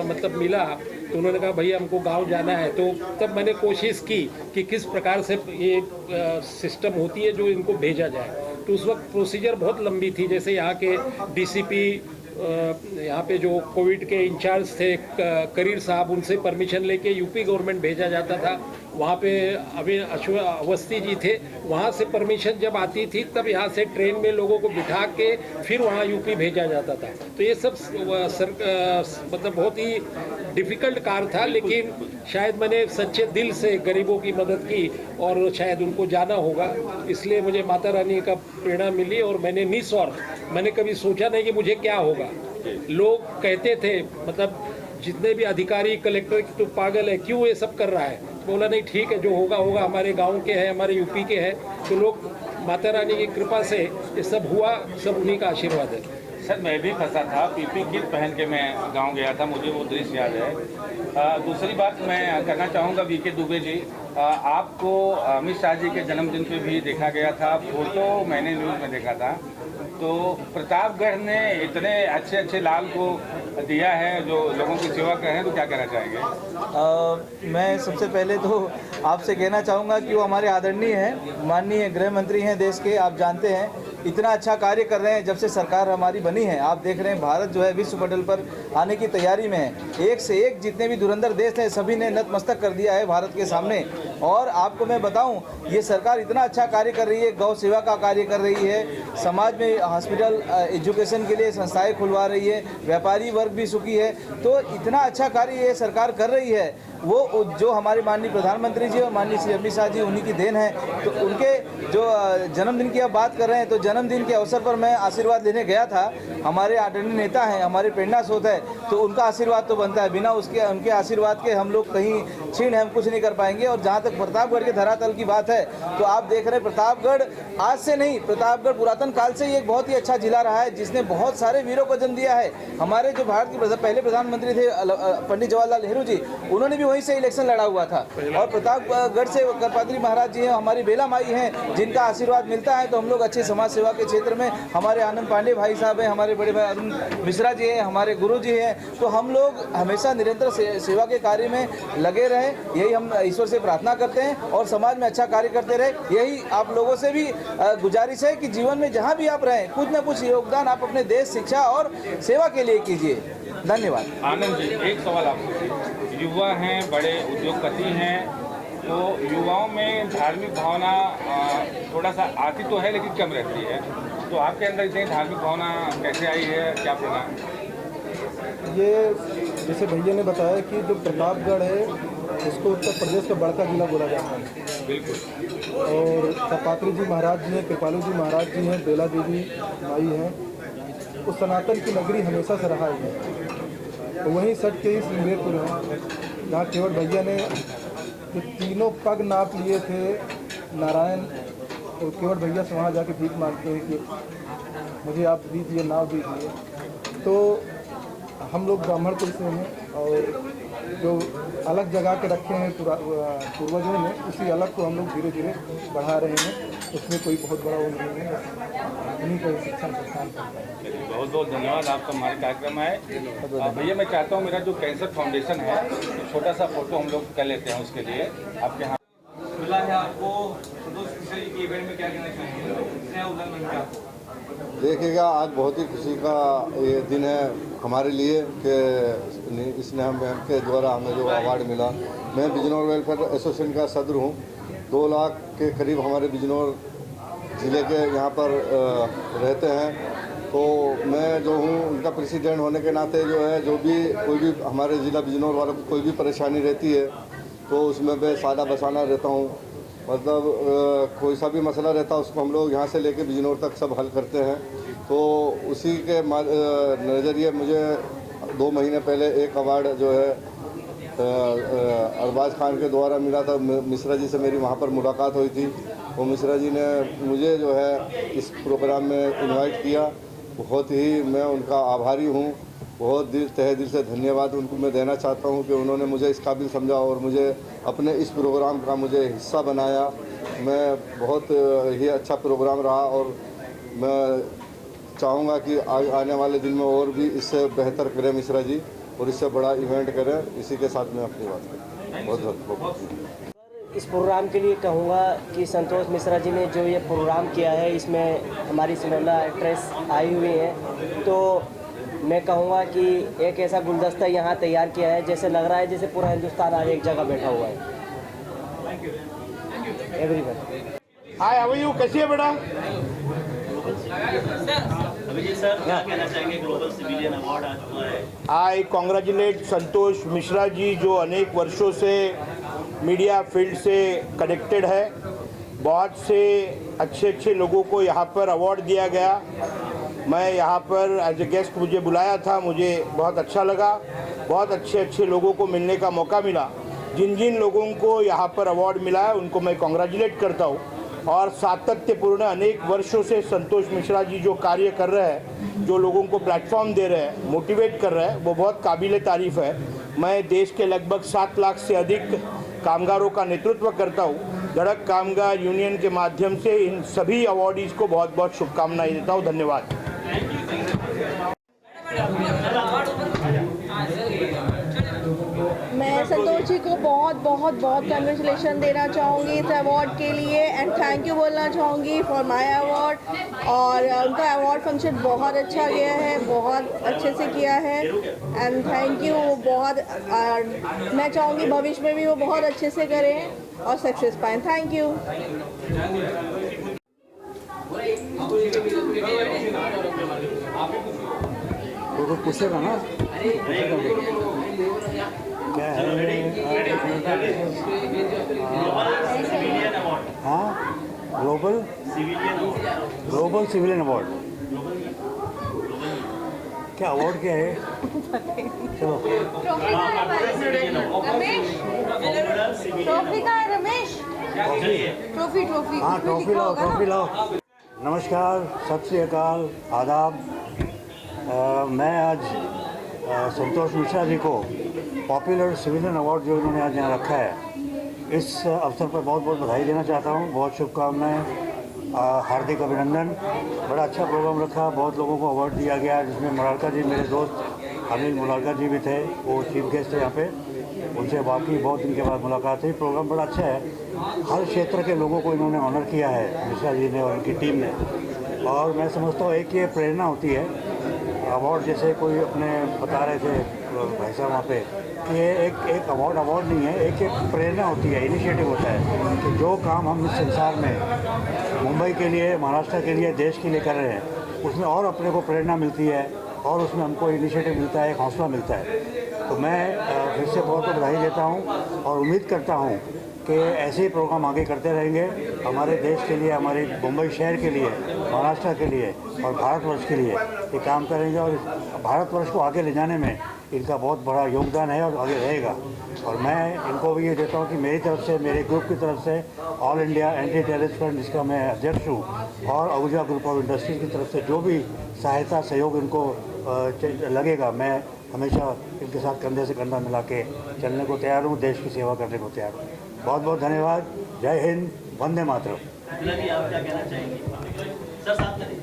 मतलब मिला, तो उन्होंने कहा भैया हमको गांव जाना है। तो तब मैंने कोशिश की कि किस प्रकार से ये सिस्टम होती है जो इनको भेजा जाए। तो उस वक्त प्रोसीजर बहुत लंबी थी, जैसे यहाँ के डीसीपी, यहाँ पे जो कोविड के इंचार्ज थे करीर साहब, उनसे परमिशन लेके यूपी गवर्नमेंट भेजा जाता था। वहाँ पे अभी अवस्थी जी थे, वहाँ से परमिशन जब आती थी तब यहाँ से ट्रेन में लोगों को बिठा के फिर वहाँ यूपी भेजा जाता था। तो ये सब मतलब बहुत ही डिफ़िकल्ट कार्य था, लेकिन शायद मैंने सच्चे दिल से गरीबों की मदद की और शायद उनको जाना होगा, इसलिए मुझे माता रानी का प्रेरणा मिली। और मैंने निस्वार्थ, मैंने कभी सोचा नहीं कि मुझे क्या होगा। लोग कहते थे, मतलब जितने भी अधिकारी, कलेक्टर, तो पागल है, क्यों ये सब कर रहा है। बोला नहीं, ठीक है, जो होगा होगा, हमारे गांव के हैं, हमारे यूपी के हैं। तो लोग, माता रानी की कृपा से ये सब हुआ, सब उन्हीं का आशीर्वाद है। सर मैं भी फंसा था, पीपी किट पहन के मैं गांव गया था, मुझे वो दृश्य याद है। दूसरी बात मैं करना चाहूँगा, वीके दुबे जी, आपको अमित शाह जी के जन्मदिन पे भी देखा गया था, फोटो मैंने न्यूज़ में देखा था। तो प्रतापगढ़ ने इतने अच्छे अच्छे लाल को दिया है जो लोगों की सेवा कर रहे हैं, तो क्या कहना चाहेंगे? मैं सबसे पहले तो आपसे कहना चाहूँगा कि वो हमारे आदरणीय हैं, माननीय गृह मंत्री हैं देश के। आप जानते हैं इतना अच्छा कार्य कर रहे हैं जब से सरकार हमारी बनी है। आप देख रहे हैं भारत जो है विश्व पटल पर आने की तैयारी में है। एक से एक जितने भी धुरंधर देश हैं सभी ने नतमस्तक कर दिया है भारत के सामने। और आपको मैं बताऊं, ये सरकार इतना अच्छा कार्य कर रही है, गौ सेवा का कार्य कर रही है, समाज में हॉस्पिटल, एजुकेशन के लिए संस्थाएं खुलवा रही है, व्यापारी वर्ग भी सुखी है। तो इतना अच्छा कार्य ये सरकार कर रही है, वो जो हमारे माननीय प्रधानमंत्री जी और माननीय श्री अमित शाह जी, उन्हीं की देन है। तो उनके जो जन्मदिन की आप बात कर रहे हैं, तो जन्मदिन के अवसर पर मैं आशीर्वाद लेने गया था। हमारे आदरणीय नेता हैं, हमारे प्रेरणा स्रोत है, तो उनका आशीर्वाद तो बनता है। बिना उनके आशीर्वाद के हम लोग कहीं क्षीण हम कुछ नहीं कर पाएंगे। और जहाँ तक प्रतापगढ़ के धरातल की बात है, तो आप देख रहे हैं प्रतापगढ़ आज से नहीं, प्रतापगढ़ पुरातन काल से ही एक बहुत ही अच्छा जिला रहा है, जिसने बहुत सारे वीरों को जन्म दिया है। हमारे जो भारत के पहले प्रधानमंत्री थे पंडित जवाहरलाल नेहरू जी, उन्होंने भी वहीं से इलेक्शन लड़ा हुआ था। और प्रतापगढ़ से करपात्री महाराज जी हैं, हमारी बेला माई हैं, जिनका आशीर्वाद मिलता है। तो हम लोग अच्छी समाज सेवा के क्षेत्र में, हमारे आनंद पांडे भाई साहब हैं, हमारे बड़े भाई अरुण मिश्रा जी हैं, हमारे गुरु जी हैं। तो हम लोग हमेशा निरंतर सेवा के कार्य में लगे रहें, यही हम ईश्वर से प्रार्थना करते हैं और समाज में अच्छा कार्य करते रहे। यही आप लोगों से भी गुजारिश है कि जीवन में जहाँ भी आप रहें, कुछ न कुछ योगदान आप अपने देश, शिक्षा और सेवा के लिए कीजिए। धन्यवाद। आनंद जी, एक सवाल आपसे, युवा हैं, बड़े उद्योगपति हैं, तो युवाओं में धार्मिक भावना थोड़ा सा आती तो है लेकिन कम रहती है, तो आपके अंदर इतनी धार्मिक भावना कैसे आई है, क्या प्रेरणा? ये जैसे भैया ने बताया कि जो प्रतापगढ़ है इसको उत्तर प्रदेश का बड़का जिला बोला जाता है। बिल्कुल। और करपात्री जी महाराज जी हैं, कृपालू जी महाराज जी हैं, बेला देवी माई हैं, उस सनातन की नगरी हमेशा से रहा है। तो वहीं सट के ही सिंगेरपुर है, जहाँ केवल भैया ने जो तीनों पग नाप लिए थे नारायण, तो केवल भैया से वहाँ जाके भीख मांगते हैं कि मुझे आप दीजिए, नाव दीजिए। तो हम लोग ब्राह्मण कुल से हैं और जो अलग जगह के रखे हैं पूर्वजों ने, उसी अलग को हम लोग धीरे धीरे बढ़ा रहे हैं। उसमें कोई बहुत बड़ा वो नहीं है, उन्हीं का शिक्षण संस्थान। बहुत बहुत धन्यवाद आपका हमारे कार्यक्रम है। भैया मैं चाहता हूँ मेरा जो कैंसर फाउंडेशन है, तो छोटा सा फोटो हम लोग कर लेते हैं, उसके लिए आपके यहाँ मिला है आपको। की इवेंट में क्या कहना चाहेंगे? देखिएगा, आज बहुत ही खुशी का ये दिन है हमारे लिए कि इस स्नेह के द्वारा हमें जो अवार्ड मिला। मैं बिजनौर वेलफेयर एसोसिएशन का सदर हूँ। 2 लाख के करीब हमारे बिजनौर ज़िले के यहाँ पर रहते हैं। तो मैं जो हूँ उनका प्रेसिडेंट होने के नाते जो है, जो भी कोई भी हमारे ज़िला बिजनौर वालों को कोई भी परेशानी रहती है तो उसमें मैं सादा बसाना रहता हूँ। मतलब कोई सा भी मसला रहता है उसको हम लोग यहाँ से लेके बिजनौर तक सब हल करते हैं। तो उसी के नज़रिए मुझे 2 महीने पहले एक अवार्ड जो है अरबाज खान के द्वारा मिला था। मिश्रा जी से मेरी वहाँ पर मुलाकात हुई थी। वो मिश्रा जी ने मुझे जो है इस प्रोग्राम में इनवाइट किया। बहुत ही मैं उनका आभारी हूँ। बहुत तहे दिल से धन्यवाद उनको मैं देना चाहता हूँ कि उन्होंने मुझे इस काबिल समझा और मुझे अपने इस प्रोग्राम का मुझे हिस्सा बनाया। मैं बहुत ही अच्छा प्रोग्राम रहा और मैं चाहूँगा कि आने वाले दिन में और भी इससे बेहतर करें मिश्रा जी और इससे बड़ा इवेंट करें। इसी के साथ मैं अपनी बात करूँ। बहुत इस प्रोग्राम के लिए कहूँगा कि संतोष मिश्रा जी ने जो ये प्रोग्राम किया है, इसमें हमारी सिनेमा एक्ट्रेस आई हुई हैं, तो मैं कहूँगा कि एक ऐसा गुलदस्ता यहाँ तैयार किया है जैसे लग रहा है जैसे पूरा हिंदुस्तान आज एक जगह बैठा हुआ है। Everyone hi, how are you? कैसी है बेटा? अभिजीत सर, क्या कहना चाहेंगे? ग्लोबल सिविलियन अवार्ड आज हुआ है। आई कॉन्ग्रेचुलेट संतोष मिश्रा जी जो अनेक वर्षों से मीडिया फील्ड से कनेक्टेड है। बहुत से अच्छे लोगों को यहाँ पर अवार्ड दिया गया। मैं यहाँ पर एज ए गेस्ट मुझे बुलाया था, मुझे बहुत अच्छा लगा। बहुत अच्छे लोगों को मिलने का मौका मिला। जिन लोगों को यहाँ पर अवार्ड मिला है उनको मैं कॉन्ग्रेचुलेट करता हूँ। और सातत्यपूर्ण अनेक वर्षों से संतोष मिश्रा जी जो कार्य कर रहे हैं, जो लोगों को प्लेटफॉर्म दे रहे हैं, मोटिवेट कर रहे हैं, वो बहुत काबिल तारीफ़ है। मैं देश के लगभग 7 लाख से अधिक कामगारों का नेतृत्व करता हूँ। धड़क कामगार यूनियन के माध्यम से इन सभी अवार्डीज़ को बहुत बहुत शुभकामनाएं देता हूँ। धन्यवाद। मैं संतोष जी को बहुत कंग्रेचुलेशन देना चाहूँगी इस अवार्ड के लिए एंड थैंक यू बोलना चाहूँगी फॉर माय अवार्ड। और उनका अवार्ड फंक्शन बहुत अच्छा गया है, बहुत अच्छे से किया है एंड थैंक यू। बहुत मैं चाहूँगी भविष्य में भी वो बहुत अच्छे से करें और सक्सेस पाएँ। Thank you. तो पूछेगा ना क्या है? हाँ, ग्लोबल सिविलियन अवार्ड। क्या अवार्ड क्या है? चलो ट्रॉफी का है रमेश? ट्रॉफी हाँ, ट्रॉफी लाओ। नमस्कार, सत श्री अकाल, आदाब। मैं आज संतोष मिश्रा जी को पॉपुलर सिविलियन अवार्ड जो उन्होंने आज यहाँ रखा है, इस अवसर पर बहुत बधाई देना चाहता हूँ। बहुत शुभकामनाएं, हार्दिक अभिनंदन। बड़ा अच्छा प्रोग्राम रखा, बहुत लोगों को अवार्ड दिया गया, जिसमें मुलारका जी, मेरे दोस्त अनिल मुलारका जी भी थे, वो चीफ गेस्ट थे यहाँ पे। उनसे बाकी बहुत दिन के बाद मुलाकात हुई। प्रोग्राम बड़ा अच्छा है। हर क्षेत्र के लोगों को इन्होंने ऑनर किया है मिश्रा जी ने और उनकी टीम ने। और मैं समझता हूँ एक ये प्रेरणा होती है अवार्ड, जैसे कोई अपने बता रहे थे भाई साहब वहाँ पे कि ये एक अवार्ड नहीं है, एक प्रेरणा होती है, इनिशिएटिव होता है कि जो काम हम इस संसार में मुंबई के लिए, महाराष्ट्र के लिए, देश के लिए कर रहे हैं, उसमें और अपने को प्रेरणा मिलती है और उसमें हमको इनिशिएटिव मिलता है, एक हौसला मिलता है। तो मैं फिर से बहुत बधाई देता हूँ और उम्मीद करता हूँ कि ऐसे ही प्रोग्राम आगे करते रहेंगे हमारे देश के लिए, हमारे मुंबई शहर के लिए, महाराष्ट्र के लिए और भारतवर्ष के लिए ये काम करेंगे। और भारतवर्ष को आगे ले जाने में इनका बहुत बड़ा योगदान है और आगे रहेगा। और मैं इनको भी ये देता हूँ कि मेरी तरफ से, मेरे ग्रुप की तरफ से, all India anti terrorist front जिसका मैं अध्यक्ष हूँ, और आहूजा ग्रुप ऑफ इंडस्ट्रीज़ की तरफ से जो भी सहायता सहयोग इनको लगेगा, मैं हमेशा इनके साथ कंधे से कंधा मिला के चलने को तैयार हूँ, देश की सेवा करने को तैयार हूँ। बहुत धन्यवाद। जय हिंद, वंदे मातरम।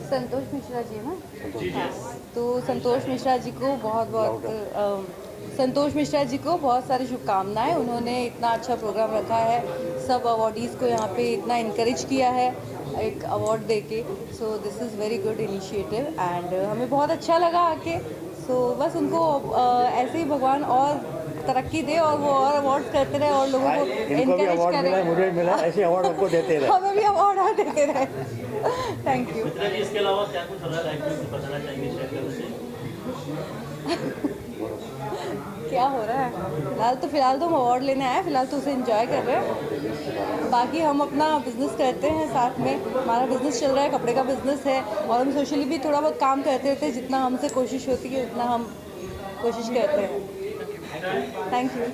संतोष मिश्रा जी ना, तो संतोष मिश्रा जी को संतोष मिश्रा जी को बहुत सारी शुभकामनाएं। उन्होंने इतना अच्छा प्रोग्राम रखा है, सब अवार्डीज़ को यहाँ पे इतना इनकरेज किया है एक अवार्ड देके। So this is very good initiative and हमें बहुत अच्छा लगा आके। सो बस उनको ऐसे ही भगवान और तरक्की दे और वो और अवार्ड करते रहे और लोगों को इनकरेज करें। मुझे मिला, ऐसे अवार्ड हमको देते रहे, हमें भी अवार्ड देते रहे। Thank you. इसके अलावा क्या कुछ बताना चाहेंगे? क्या हो रहा है फिलहाल तो हम अवार्ड लेने आए, फिलहाल तो उसे एंजॉय कर रहे हैं। बाकी हम अपना बिजनेस करते हैं साथ में, हमारा बिजनेस चल रहा है, कपड़े का बिजनेस है और हम सोशली भी थोड़ा बहुत काम करते रहते हैं। जितना हमसे कोशिश होती है उतना हम कोशिश करते हैं। Thank you.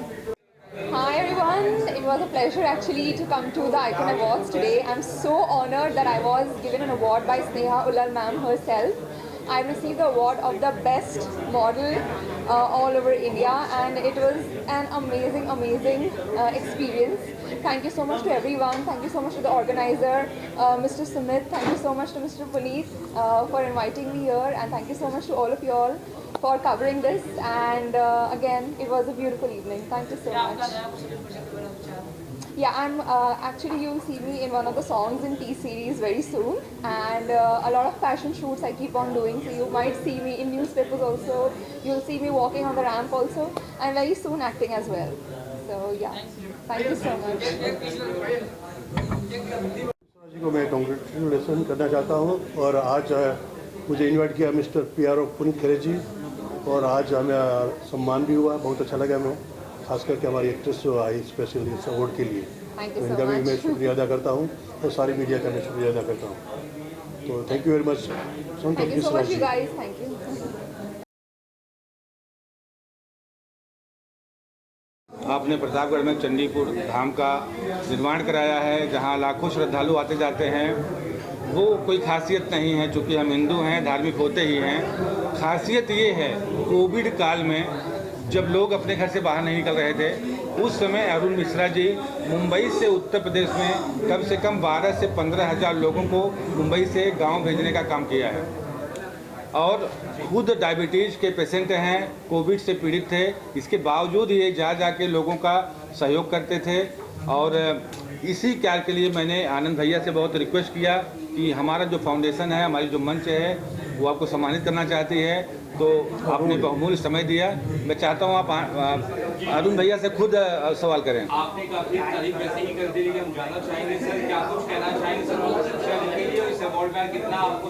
Hi everyone, it was a pleasure actually to come to the Icon Awards today. I'm so honored that I was given an award by Sneha Ullal ma'am herself. I received the award of the best model all over India, and it was an amazing experience. Thank you so much to everyone. Thank you so much to the organizer, Mr. Sumit. Thank you so much to Mr. Puneet for inviting me here, and thank you so much to all of you all for covering this. And again, it was a beautiful evening. Thank you so much. Yeah, I'm actually, you'll see me in one of the songs in T-Series very soon, and a lot of fashion shoots I keep on doing, so you might see me in newspapers also. You'll see me walking on the ramp also, and very soon acting as well. So yeah, thank you so much. जी को मैं congratulation करना चाहता हूँ, और आज मुझे invite किया mister PRO Puneet खरे जी, और आज हमें सम्मान भी हुआ, बहुत अच्छा लगा हमें, खास करके हमारी एक्ट्रेस जो आई स्पेशली इस अवार्ड के लिए, तो इनका भी मैं शुक्रिया अदा करता हूँ, और सारी मीडिया का मैं शुक्रिया अदा करता हूँ। तो thank you very much Thank you so much, you guys. Thank you. आपने प्रतापगढ़ में चंडीपुर धाम का निर्माण कराया है, जहां लाखों श्रद्धालु आते जाते हैं। वो कोई खासियत नहीं है, चूँकि हम हिंदू हैं, धार्मिक होते ही हैं। खासियत ये है, कोविड काल में जब लोग अपने घर से बाहर नहीं निकल रहे थे, उस समय अरुण मिश्रा जी मुंबई से उत्तर प्रदेश में कम से कम 12 से 15 हज़ार लोगों को मुंबई से गांव भेजने का काम किया है। और खुद डायबिटीज़ के पेशेंट हैं, कोविड से पीड़ित थे, इसके बावजूद ये जा के लोगों का सहयोग करते थे। और इसी कार्य के लिए मैंने आनंद भैया से बहुत रिक्वेस्ट किया कि हमारा जो फाउंडेशन है, हमारी जो मंच है, वो आपको सम्मानित करना चाहती है, तो आपने बहुमूल्य समय दिया। मैं चाहता हूँ आप अरुण भैया से खुद सवाल करें। आपने काफी तारीफ वैसे ही कर दी, लेकिन हम जानना चाहेंगे सर, क्या कुछ कहना चाहेंगे सर, इस अवार्ड में कितना आपको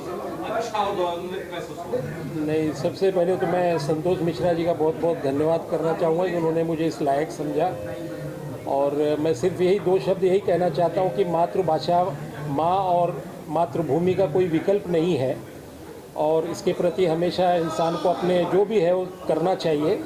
अच्छा और गौरवान्वित महसूस हुआ? नहीं, सबसे पहले तो मैं संतोष मिश्रा जी का बहुत बहुत धन्यवाद करना चाहूँगा कि उन्होंने मुझे इस लायक समझा। और मैं सिर्फ यही 2 शब्द यही कहना चाहता हूँ कि मातृभाषा, माँ और मातृभूमि का कोई विकल्प नहीं है, और इसके प्रति हमेशा इंसान को अपने जो भी है वो करना चाहिए।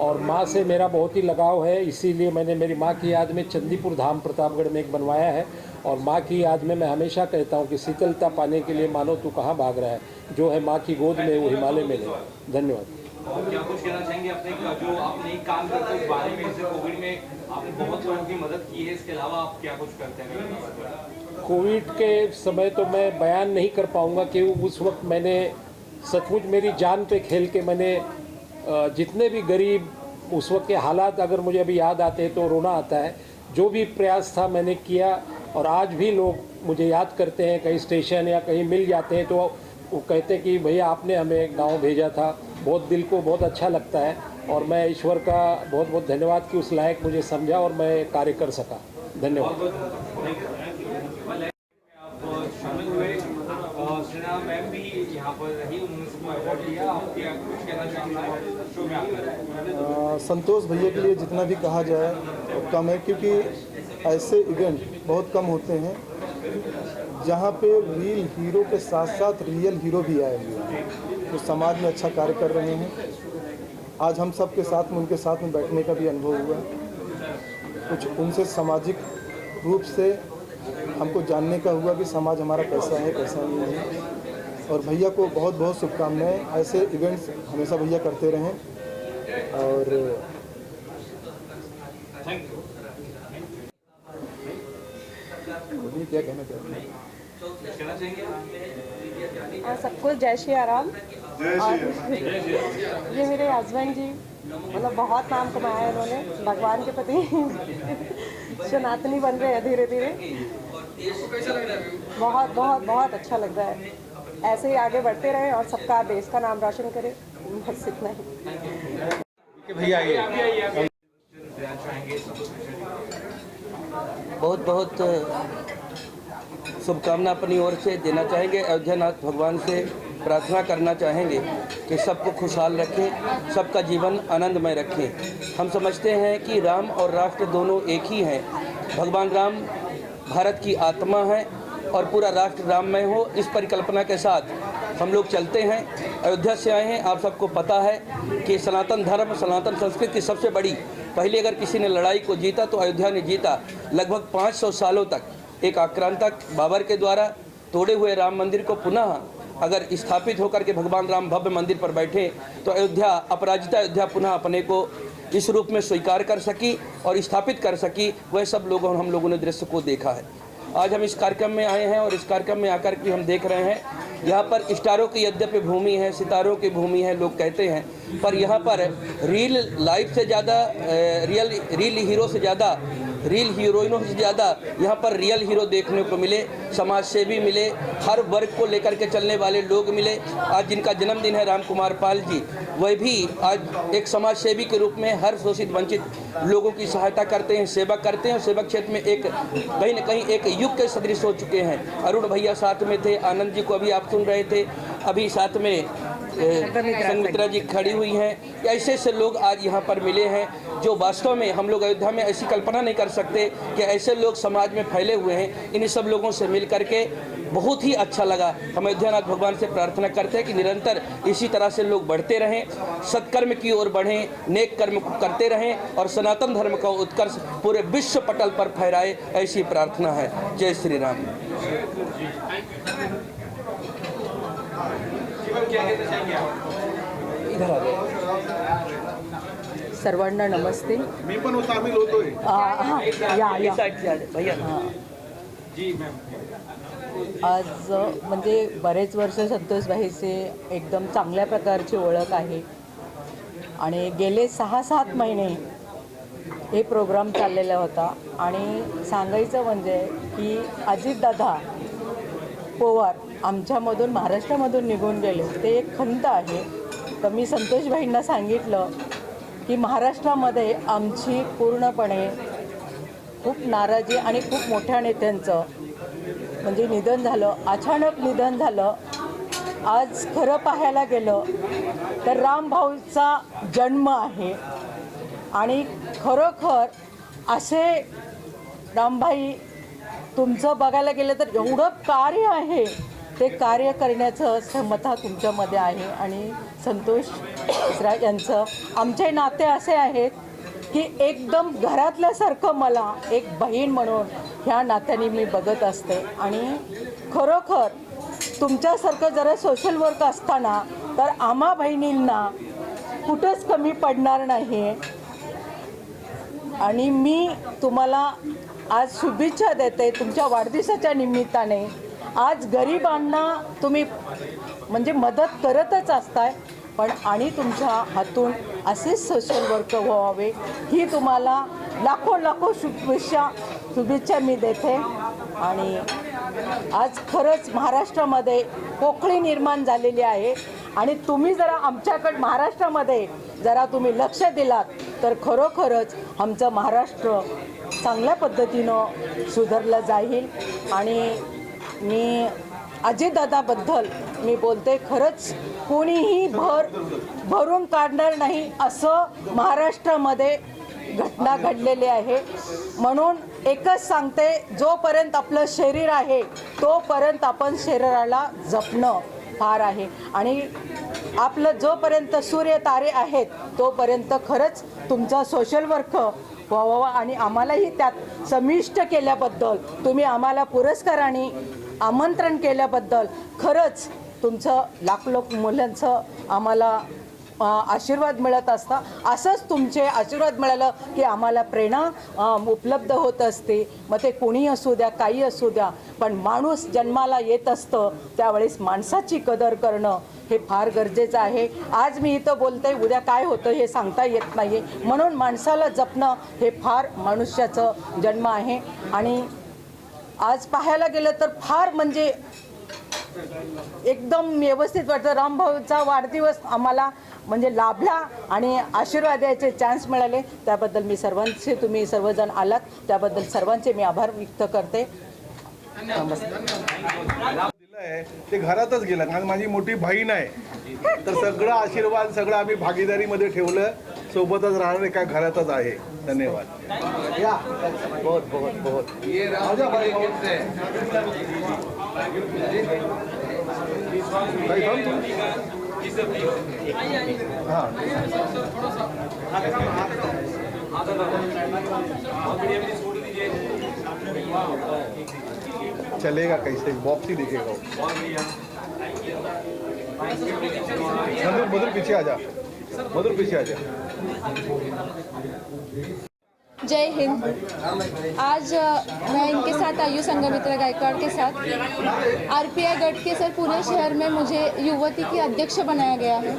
और माँ से मेरा बहुत ही लगाव है, इसीलिए मैंने मेरी माँ की याद में चंडीपुर धाम प्रतापगढ़ में एक बनवाया है। और माँ की याद में मैं हमेशा कहता हूँ कि शीतलता पाने के लिए मानो तू कहाँ भाग रहा है, जो है माँ की गोद में वो हिमालय में ले। धन्यवाद। और क्या कुछ कहना चाहेंगे अपने जो आपने काम करते हैं उस बारे में? जैसे कोविड में आपने बहुत लोगों की मदद की है, इसके अलावा आप क्या कुछ करते हैं? कोविड के समय तो मैं बयान नहीं कर पाऊँगा कि उस वक्त मैंने सचमुच मेरी जान पे खेल के मैंने जितने भी गरीब उस वक्त के हालात अगर मुझे अभी याद आते हैं तो रोना आता है। जो भी प्रयास था मैंने किया, और आज भी लोग मुझे याद करते हैं, कहीं स्टेशन या कहीं मिल जाते हैं तो वो कहते हैं कि भैया आपने हमें गांव भेजा था। बहुत दिल को बहुत अच्छा लगता है, और मैं ईश्वर का बहुत बहुत धन्यवाद कि उस लायक मुझे समझा और मैं कार्य कर सका। धन्यवाद। शामिल हुए, श्रीना मैम भी यहाँ पर रही, उन्होंने सबको अवार्ड लिया। आप क्या कुछ कहना चाहेंगे शो में आकर? संतोष भैया के लिए जितना भी कहा जाए कम है, क्योंकि ऐसे इवेंट बहुत कम होते हैं जहाँ पे रियल हीरो के साथ साथ रियल हीरो भी आए हुए हैं, तो समाज में अच्छा कार्य कर रहे हैं। आज हम सब के साथ में उनके साथ में बैठने का भी अनुभव हुआ, कुछ उनसे सामाजिक रूप से हमको जानने का हुआ कि समाज हमारा कैसा है कैसा नहीं है। और भैया को बहुत बहुत शुभकामनाएं, ऐसे इवेंट्स हमेशा भैया करते रहें। और क्या कहना चाहते हैं? सबको जय श्री राम। ये मेरे हस्बैंड जी, मतलब बहुत नाम कमाया है इन्होंने भगवान के प्रति। सनातनी बन रहे हैं धीरे धीरे। बहुत बहुत बहुत अच्छा लग रहा है। ऐसे ही आगे बढ़ते रहें और सबका देश का नाम रोशन करें, बस इतना ही। भैया बहुत बहुत शुभकामना अपनी ओर से देना चाहेंगे। अयोध्यानाथ भगवान से प्रार्थना करना चाहेंगे कि सबको खुशहाल रखें, सबका जीवन आनंदमय रखें। हम समझते हैं कि राम और राष्ट्र दोनों एक ही हैं। भगवान राम भारत की आत्मा है और पूरा राष्ट्र राममय हो, इस परिकल्पना के साथ हम लोग चलते हैं। अयोध्या से आए हैं। आप सबको पता है कि सनातन धर्म, सनातन संस्कृति की सबसे बड़ी, पहले अगर किसी ने लड़ाई को जीता तो अयोध्या ने जीता। लगभग 500 सालों तक एक आक्रांतक बाबर के द्वारा तोड़े हुए राम मंदिर को पुनः अगर स्थापित होकर के भगवान राम भव्य मंदिर पर बैठे तो अयोध्या, अपराजिता अयोध्या पुनः अपने को इस रूप में स्वीकार कर सकी और स्थापित कर सकी। वह सब लोगों, हम लोगों ने दृश्य को देखा है। आज हम इस कार्यक्रम में आए हैं और इस कार्यक्रम में आकर के हम देख रहे हैं यहाँ पर स्टारों की यद्यपि भूमि है, सितारों की भूमि है लोग कहते हैं, पर यहाँ पर रियल लाइफ से ज़्यादा, रियल हीरो से ज़्यादा, रियल हीरोइनों से ज़्यादा यहाँ पर रियल हीरो देखने को मिले, समाज सेवी मिले, हर वर्ग को लेकर के चलने वाले लोग मिले। आज जिनका जन्मदिन है राम कुमार पाल जी, वह भी आज एक समाज सेवी के रूप में हर शोषित वंचित लोगों की सहायता करते हैं, सेवा करते हैं और सेवा क्षेत्र में एक कहीं न कहीं एक युग के सदृश हो चुके हैं। अरुण भैया साथ में थे, आनंद जी को अभी आप सुन रहे थे, अभी साथ में संगमित्रा जी खड़ी हुई हैं। ऐसे ऐसे लोग आज यहाँ पर मिले हैं जो वास्तव में हम लोग अयोध्या में ऐसी कल्पना नहीं कर सकते कि ऐसे लोग समाज में फैले हुए हैं। इन सब लोगों से मिल करके बहुत ही अच्छा लगा। हम अयोध्यानाथ भगवान से प्रार्थना करते हैं कि निरंतर इसी तरह से लोग बढ़ते रहें, सत्कर्म की ओर बढ़ें, नेक कर्म करते रहें और सनातन धर्म का उत्कर्ष पूरे विश्व पटल पर फहराए, ऐसी प्रार्थना है। जय श्री राम। इधर आ गए। सर्वांना नमस्ते। मी पण सामील होतोय। या भैया। जी मॅम। आज म्हणजे बरेच वर्ष संतोषबाईचे एकदम चांगल्या प्रकारची ओळख आहे आणि गेले 6-7 महिने हे प्रोग्राम चाललेला होता आणि सांगायचं म्हणजे की अजितदादा पवार आमच्यामधून, महाराष्ट्रामधून निघून गेले, ते एक खंत आहे। तर मी संतोषबाईंना सांगितलं की महाराष्ट्रामध्ये आमची पूर्णपणे खूप नाराजी आणि खूप मोठ्या नेत्यांचं म्हणजे निधन झालं, अचानक निधन झालं। आज खरं पाहायला गेलं तर रामभाऊचा जन्म आहे आणि खरोखर असे रामभाई तुमचं बघायला गेलं तर एवढं कार्य आहे, ते कार्य करण्याचं क्षमता तुमच्यामध्ये आहे। आणि संतोष मिश्रा यांचं आमचे नाते असे आहेत की एकदम घरातल्यासारखं मला एक बहीण म्हणून ह्या नात्याने मी बघत असते आणि खरोखर तुमच्यासारखं जरा सोशल वर्क असताना तर आम्हा बहिणींना कुठंच कमी पडणार नाही। आणि मी तुम्हाला आज शुभेच्छा देते तुमच्या वाढदिवसाच्या निमित्ताने। आज गरिबांना तुम्ही म्हणजे मदत करतच असताय, पण आणि तुमच्या हातून असेच सोशल वर्क व्हावे ही तुम्हाला लाखो शुभेच्छा मी देते। आणि आज खरंच महाराष्ट्रामध्ये पोकळी निर्माण झालेली आहे आणि तुम्ही जरा आमच्याकडे महाराष्ट्रामध्ये जरा तुम्ही लक्ष दिलात तर खरोखरच आमचं महाराष्ट्र चांगल्या पद्धतीनं सुधारलं जाईल। आणि मी अजितदादाबद्दल मी बोलते, खरंच कोणीही भरून काढणार नाही असं महाराष्ट्रामध्ये घटना घडलेली आहे। म्हणून एकच सांगते, जोपर्यंत आपलं शरीर आहे तोपर्यंत आपण शरीराला जपणं फार आहे आणि आपलं जोपर्यंत सूर्य तारे आहेत तोपर्यंत खरंच तुमचा सोशल वर्क व्हावा आणि आम्हालाही त्यात समाविष्ट केल्याबद्दल, तुम्ही आम्हाला पुरस्काराने आमंत्रण केल्याबद्दल खरंच तुमचं लाख मुलांचं आम्हाला आशीर्वाद मिळत असता। असंच तुमचे आशीर्वाद मिळालं की आम्हाला प्रेरणा उपलब्ध होत असते। मग ते कोणी असू द्या, काही असू द्या, पण माणूस जन्माला येत असतं त्यावेळेस माणसाची कदर करणं हे फार गरजेचं आहे। आज मी इथं बोलते, उद्या काय होतं हे सांगता येत नाही, म्हणून माणसाला जपणं हे फार मनुष्याचं जन्म आहे। आणि आज पाहायला गेलं तर फार म्हणजे एकदम व्यवस्थित वाटतं। रामभाऊचा वाढदिवस आम्हाला म्हणजे लाभला आणि आशीर्वाद द्यायचे चान्स मिळाले, त्याबद्दल मी सर्वांचे, तुम्ही सर्वजण आलात त्याबद्दल सर्वांचे मी आभार व्यक्त करते। ते घरातच गेलं, कारण माझी मोठी बहीण आहे, तर सगळं आशीर्वाद सगळं आम्ही भागीदारीमध्ये ठेवलं। सोबतच राहणारे का घरातच आहे. धन्यवाद. बहुत बहुत बहुत ये राजा भाई बोलते हैं. चलेगा कैसे बॉक्स ही दिखेगा. मधुर पीछे आ जा. मधुर पीछे आ जा. जय हिंद. आज मैं इनके साथ आई हूँ, संघमित्रा गायकवाड़ के साथ. आरपीआई गढ़ के सर पुणे शहर में मुझे युवती की अध्यक्ष बनाया गया है.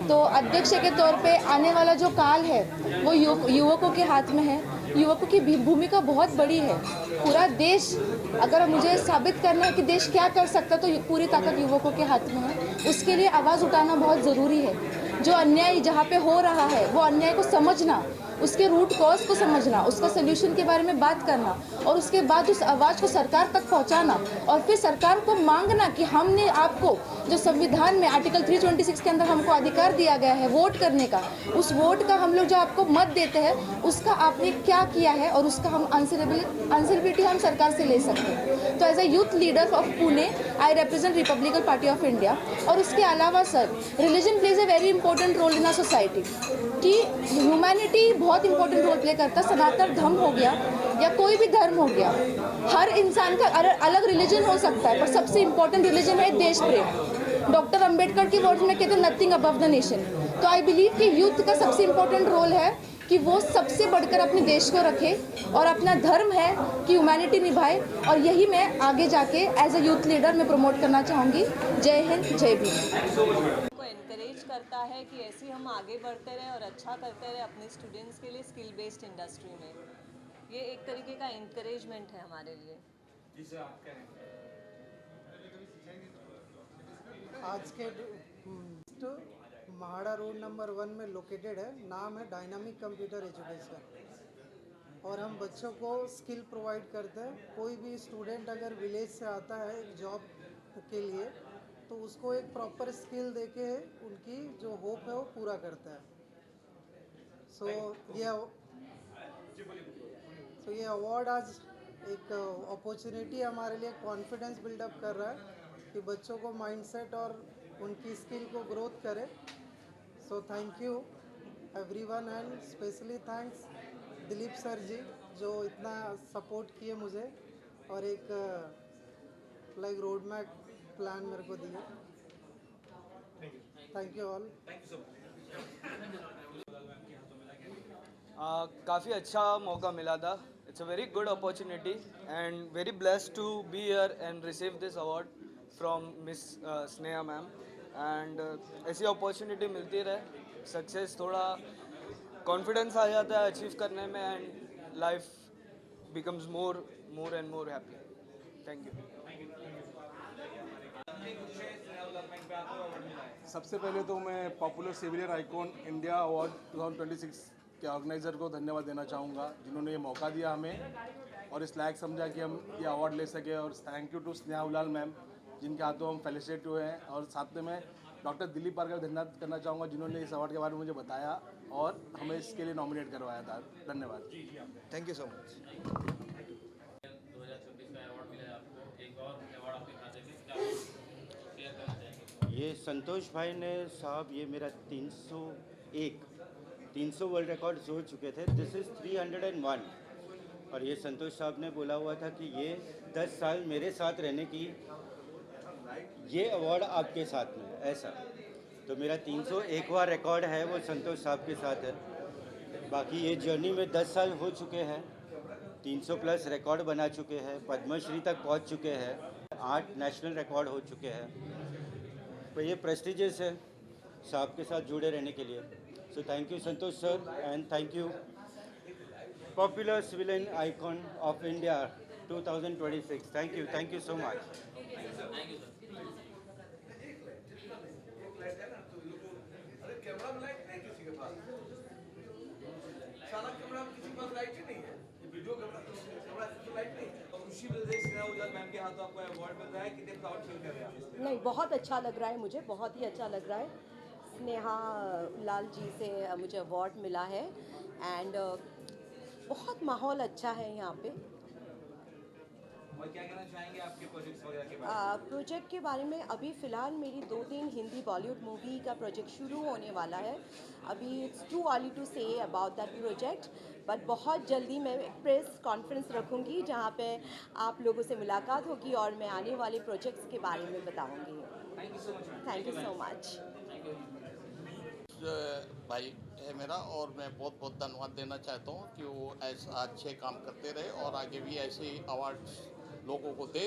तो अध्यक्ष के तौर पे आने वाला जो काल है वो युवकों के हाथ में है. युवकों की भूमिका बहुत बड़ी है. पूरा देश, अगर मुझे साबित करना है कि देश क्या कर सकता तो पूरी ताकत युवकों के हाथ में है. उसके लिए आवाज़ उठाना बहुत ज़रूरी है. जो अन्याय जहाँ पे हो रहा है वो अन्याय को समझना, उसके रूट कॉज को समझना, उसका सोल्यूशन के बारे में बात करना और उसके बाद उस आवाज़ को सरकार तक पहुंचाना और फिर सरकार को मांगना कि हमने आपको जो संविधान में आर्टिकल 326 के अंदर हमको अधिकार दिया गया है वोट करने का, उस वोट का हम लोग जो आपको मत देते हैं उसका आपने क्या किया है और उसका हम आंसरेबिलिटी हम सरकार से ले सकते हैं. तो as a youth leader of Pune I represent Republican Party of India. और उसके अलावा sir, religion plays a very important role in a society. कि ह्यूमैनिटी बहुत इंपॉर्टेंट रोल प्ले करता है. सनातन धर्म हो गया या कोई भी धर्म हो गया, हर इंसान का अलग रिलीजन हो सकता है, पर सबसे इंपॉर्टेंट रिलीजन है देश प्रेम. डॉक्टर अंबेडकर की वर्ड्स में कहते हैं नथिंग अबव द नेशन. तो आई बिलीव कि यूथ का सबसे इंपॉर्टेंट रोल है कि वो सबसे बढ़कर अपने देश को रखे और अपना धर्म है कि ह्यूमैनिटी निभाए. और यही मैं आगे जाके एज ए यूथ लीडर मैं प्रमोट करना चाहूँगी. जय हिंद, जय भीम. को एनकरेज करता है कि ऐसे हम आगे बढ़ते रहें और अच्छा करते रहें अपने स्टूडेंट्स के लिए स्किल बेस्ड इंडस्ट्री में. ये एक तरीके का एनकरेजमेंट है हमारे लिए. आज के महाड़ा रोड नंबर 1 में लोकेटेड है. नाम है डायनामिक कंप्यूटर एजुकेशन और हम बच्चों को स्किल प्रोवाइड करते हैं. कोई भी स्टूडेंट अगर विलेज से आता है एक जॉब के लिए तो उसको एक प्रॉपर स्किल देके उनकी जो होप है वो पूरा करता है. सो ये अवार्ड आज एक अपॉर्चुनिटी हमारे लिए कॉन्फिडेंस बिल्डअप कर रहा है कि बच्चों को माइंडसेट और उनकी स्किल को ग्रोथ करे. So thank you everyone and specially thanks Dilip sir ji जो इतना सपोर्ट किए मुझे और एक लाइक रोड मैप प्लान मेरे को दिया. Thank you all. काफ़ी अच्छा मौका मिला था. It's a very good opportunity and very blessed to be here and receive this award from miss Sneha ma'am. And ऐसी अपॉर्चुनिटी मिलती रहे, सक्सेस थोड़ा कॉन्फिडेंस आ जाता है अचीव करने में and life becomes more and more happy. Thank you. सबसे पहले तो मैं popular civilian icon India award 2026 के ऑर्गेनाइज़र को धन्यवाद देना चाहूँगा जिन्होंने ये मौका दिया हमें और इस लायक समझा कि हम ये अवार्ड ले सके. और thank you to Sneha Ullal ma'am जिनके हाथों हम फेलिसिटेट हुए हैं. और साथ में मैं डॉक्टर दिलीप पारकर धन्यवाद करना चाहूँगा जिन्होंने इस अवार्ड के बारे में मुझे बताया और हमें इसके लिए नॉमिनेट करवाया था. धन्यवाद. Thank you so much. 2026 का अवार्ड मिला है आपको. एक और अवार्ड आपके खाते में क्या शेयर करना चाहेंगे? ये संतोष भाई ने साहब ये मेरा 300 वर्ल्ड रिकॉर्ड्स हो चुके थे. This is 301. और ये संतोष साहब ने बोला हुआ था कि ये 10 साल मेरे साथ रहने की ये अवार्ड आपके साथ में ऐसा. तो मेरा 301वां रिकॉर्ड है वो संतोष साहब के साथ है. बाकी ये जर्नी में 10 साल हो चुके हैं. 300 प्लस रिकॉर्ड बना चुके हैं, पद्मश्री तक पहुंच चुके हैं, 8 नेशनल रिकॉर्ड हो चुके हैं. तो ये प्रेस्टिजियस है साहब के साथ जुड़े रहने के लिए. सो thank you Santosh sir and thank you popular civilian icon of India 2026. Thank you so much. नहीं, बहुत अच्छा लग रहा है मुझे, बहुत ही अच्छा लग रहा है. स्नेहा लाल जी से मुझे अवार्ड मिला है एंड बहुत माहौल अच्छा है यहाँ पे। और क्या कहना चाहेंगे आपके प्रोजेक्ट्स वगैरह के बारे में? प्रोजेक्ट के बारे में अभी फ़िलहाल मेरी 2-3 हिंदी बॉलीवुड मूवी का प्रोजेक्ट शुरू होने वाला है। अभी it's too early to say about that project, but बहुत जल्दी मैं एक प्रेस कॉन्फ्रेंस रखूँगी जहाँ पे आप लोगों से मुलाकात होगी और मैं आने वाले प्रोजेक्ट्स के बारे में बताऊँगी। Thank you so much. भाई है मेरा और मैं बहुत बहुत धन्यवाद देना चाहता हूँ कि वो ऐसा अच्छे काम करते रहे और आगे भी ऐसे ही अवार्ड्स लोगों को दे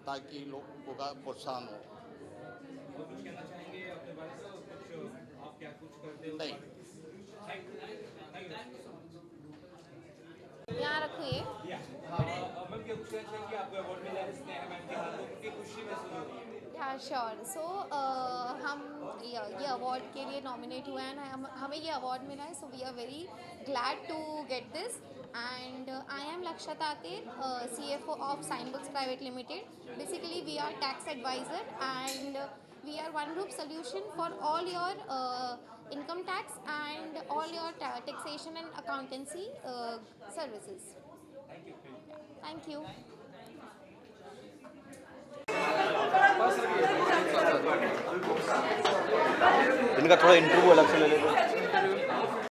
ताकि लोगों का प्रोत्साहन हो। कुछ कहना चाहेंगे अपने बारे में? कुछ आप क्या कुछ करते हो? नहीं। यहाँ रखो ये। मैम क्या कुछ कहना चाहेंगे? आपको अवार्ड मिला है स्नेहा मैम के हाथों, की खुशी महसूस हो रही है? Yeah, sure. So हम ये अवार्ड के लिए नॉमिनेट हुए हैं, हमें ये अवार्ड मिला है, so we are very glad to get this and I am Lakshya Tater, CFO of Sign Books private limited. Basically we are tax advisor and we are one group solution for all your income tax and all your taxation and accountancy services. Thank you. इनका थोड़ा interview अलग से ले लेते हैं।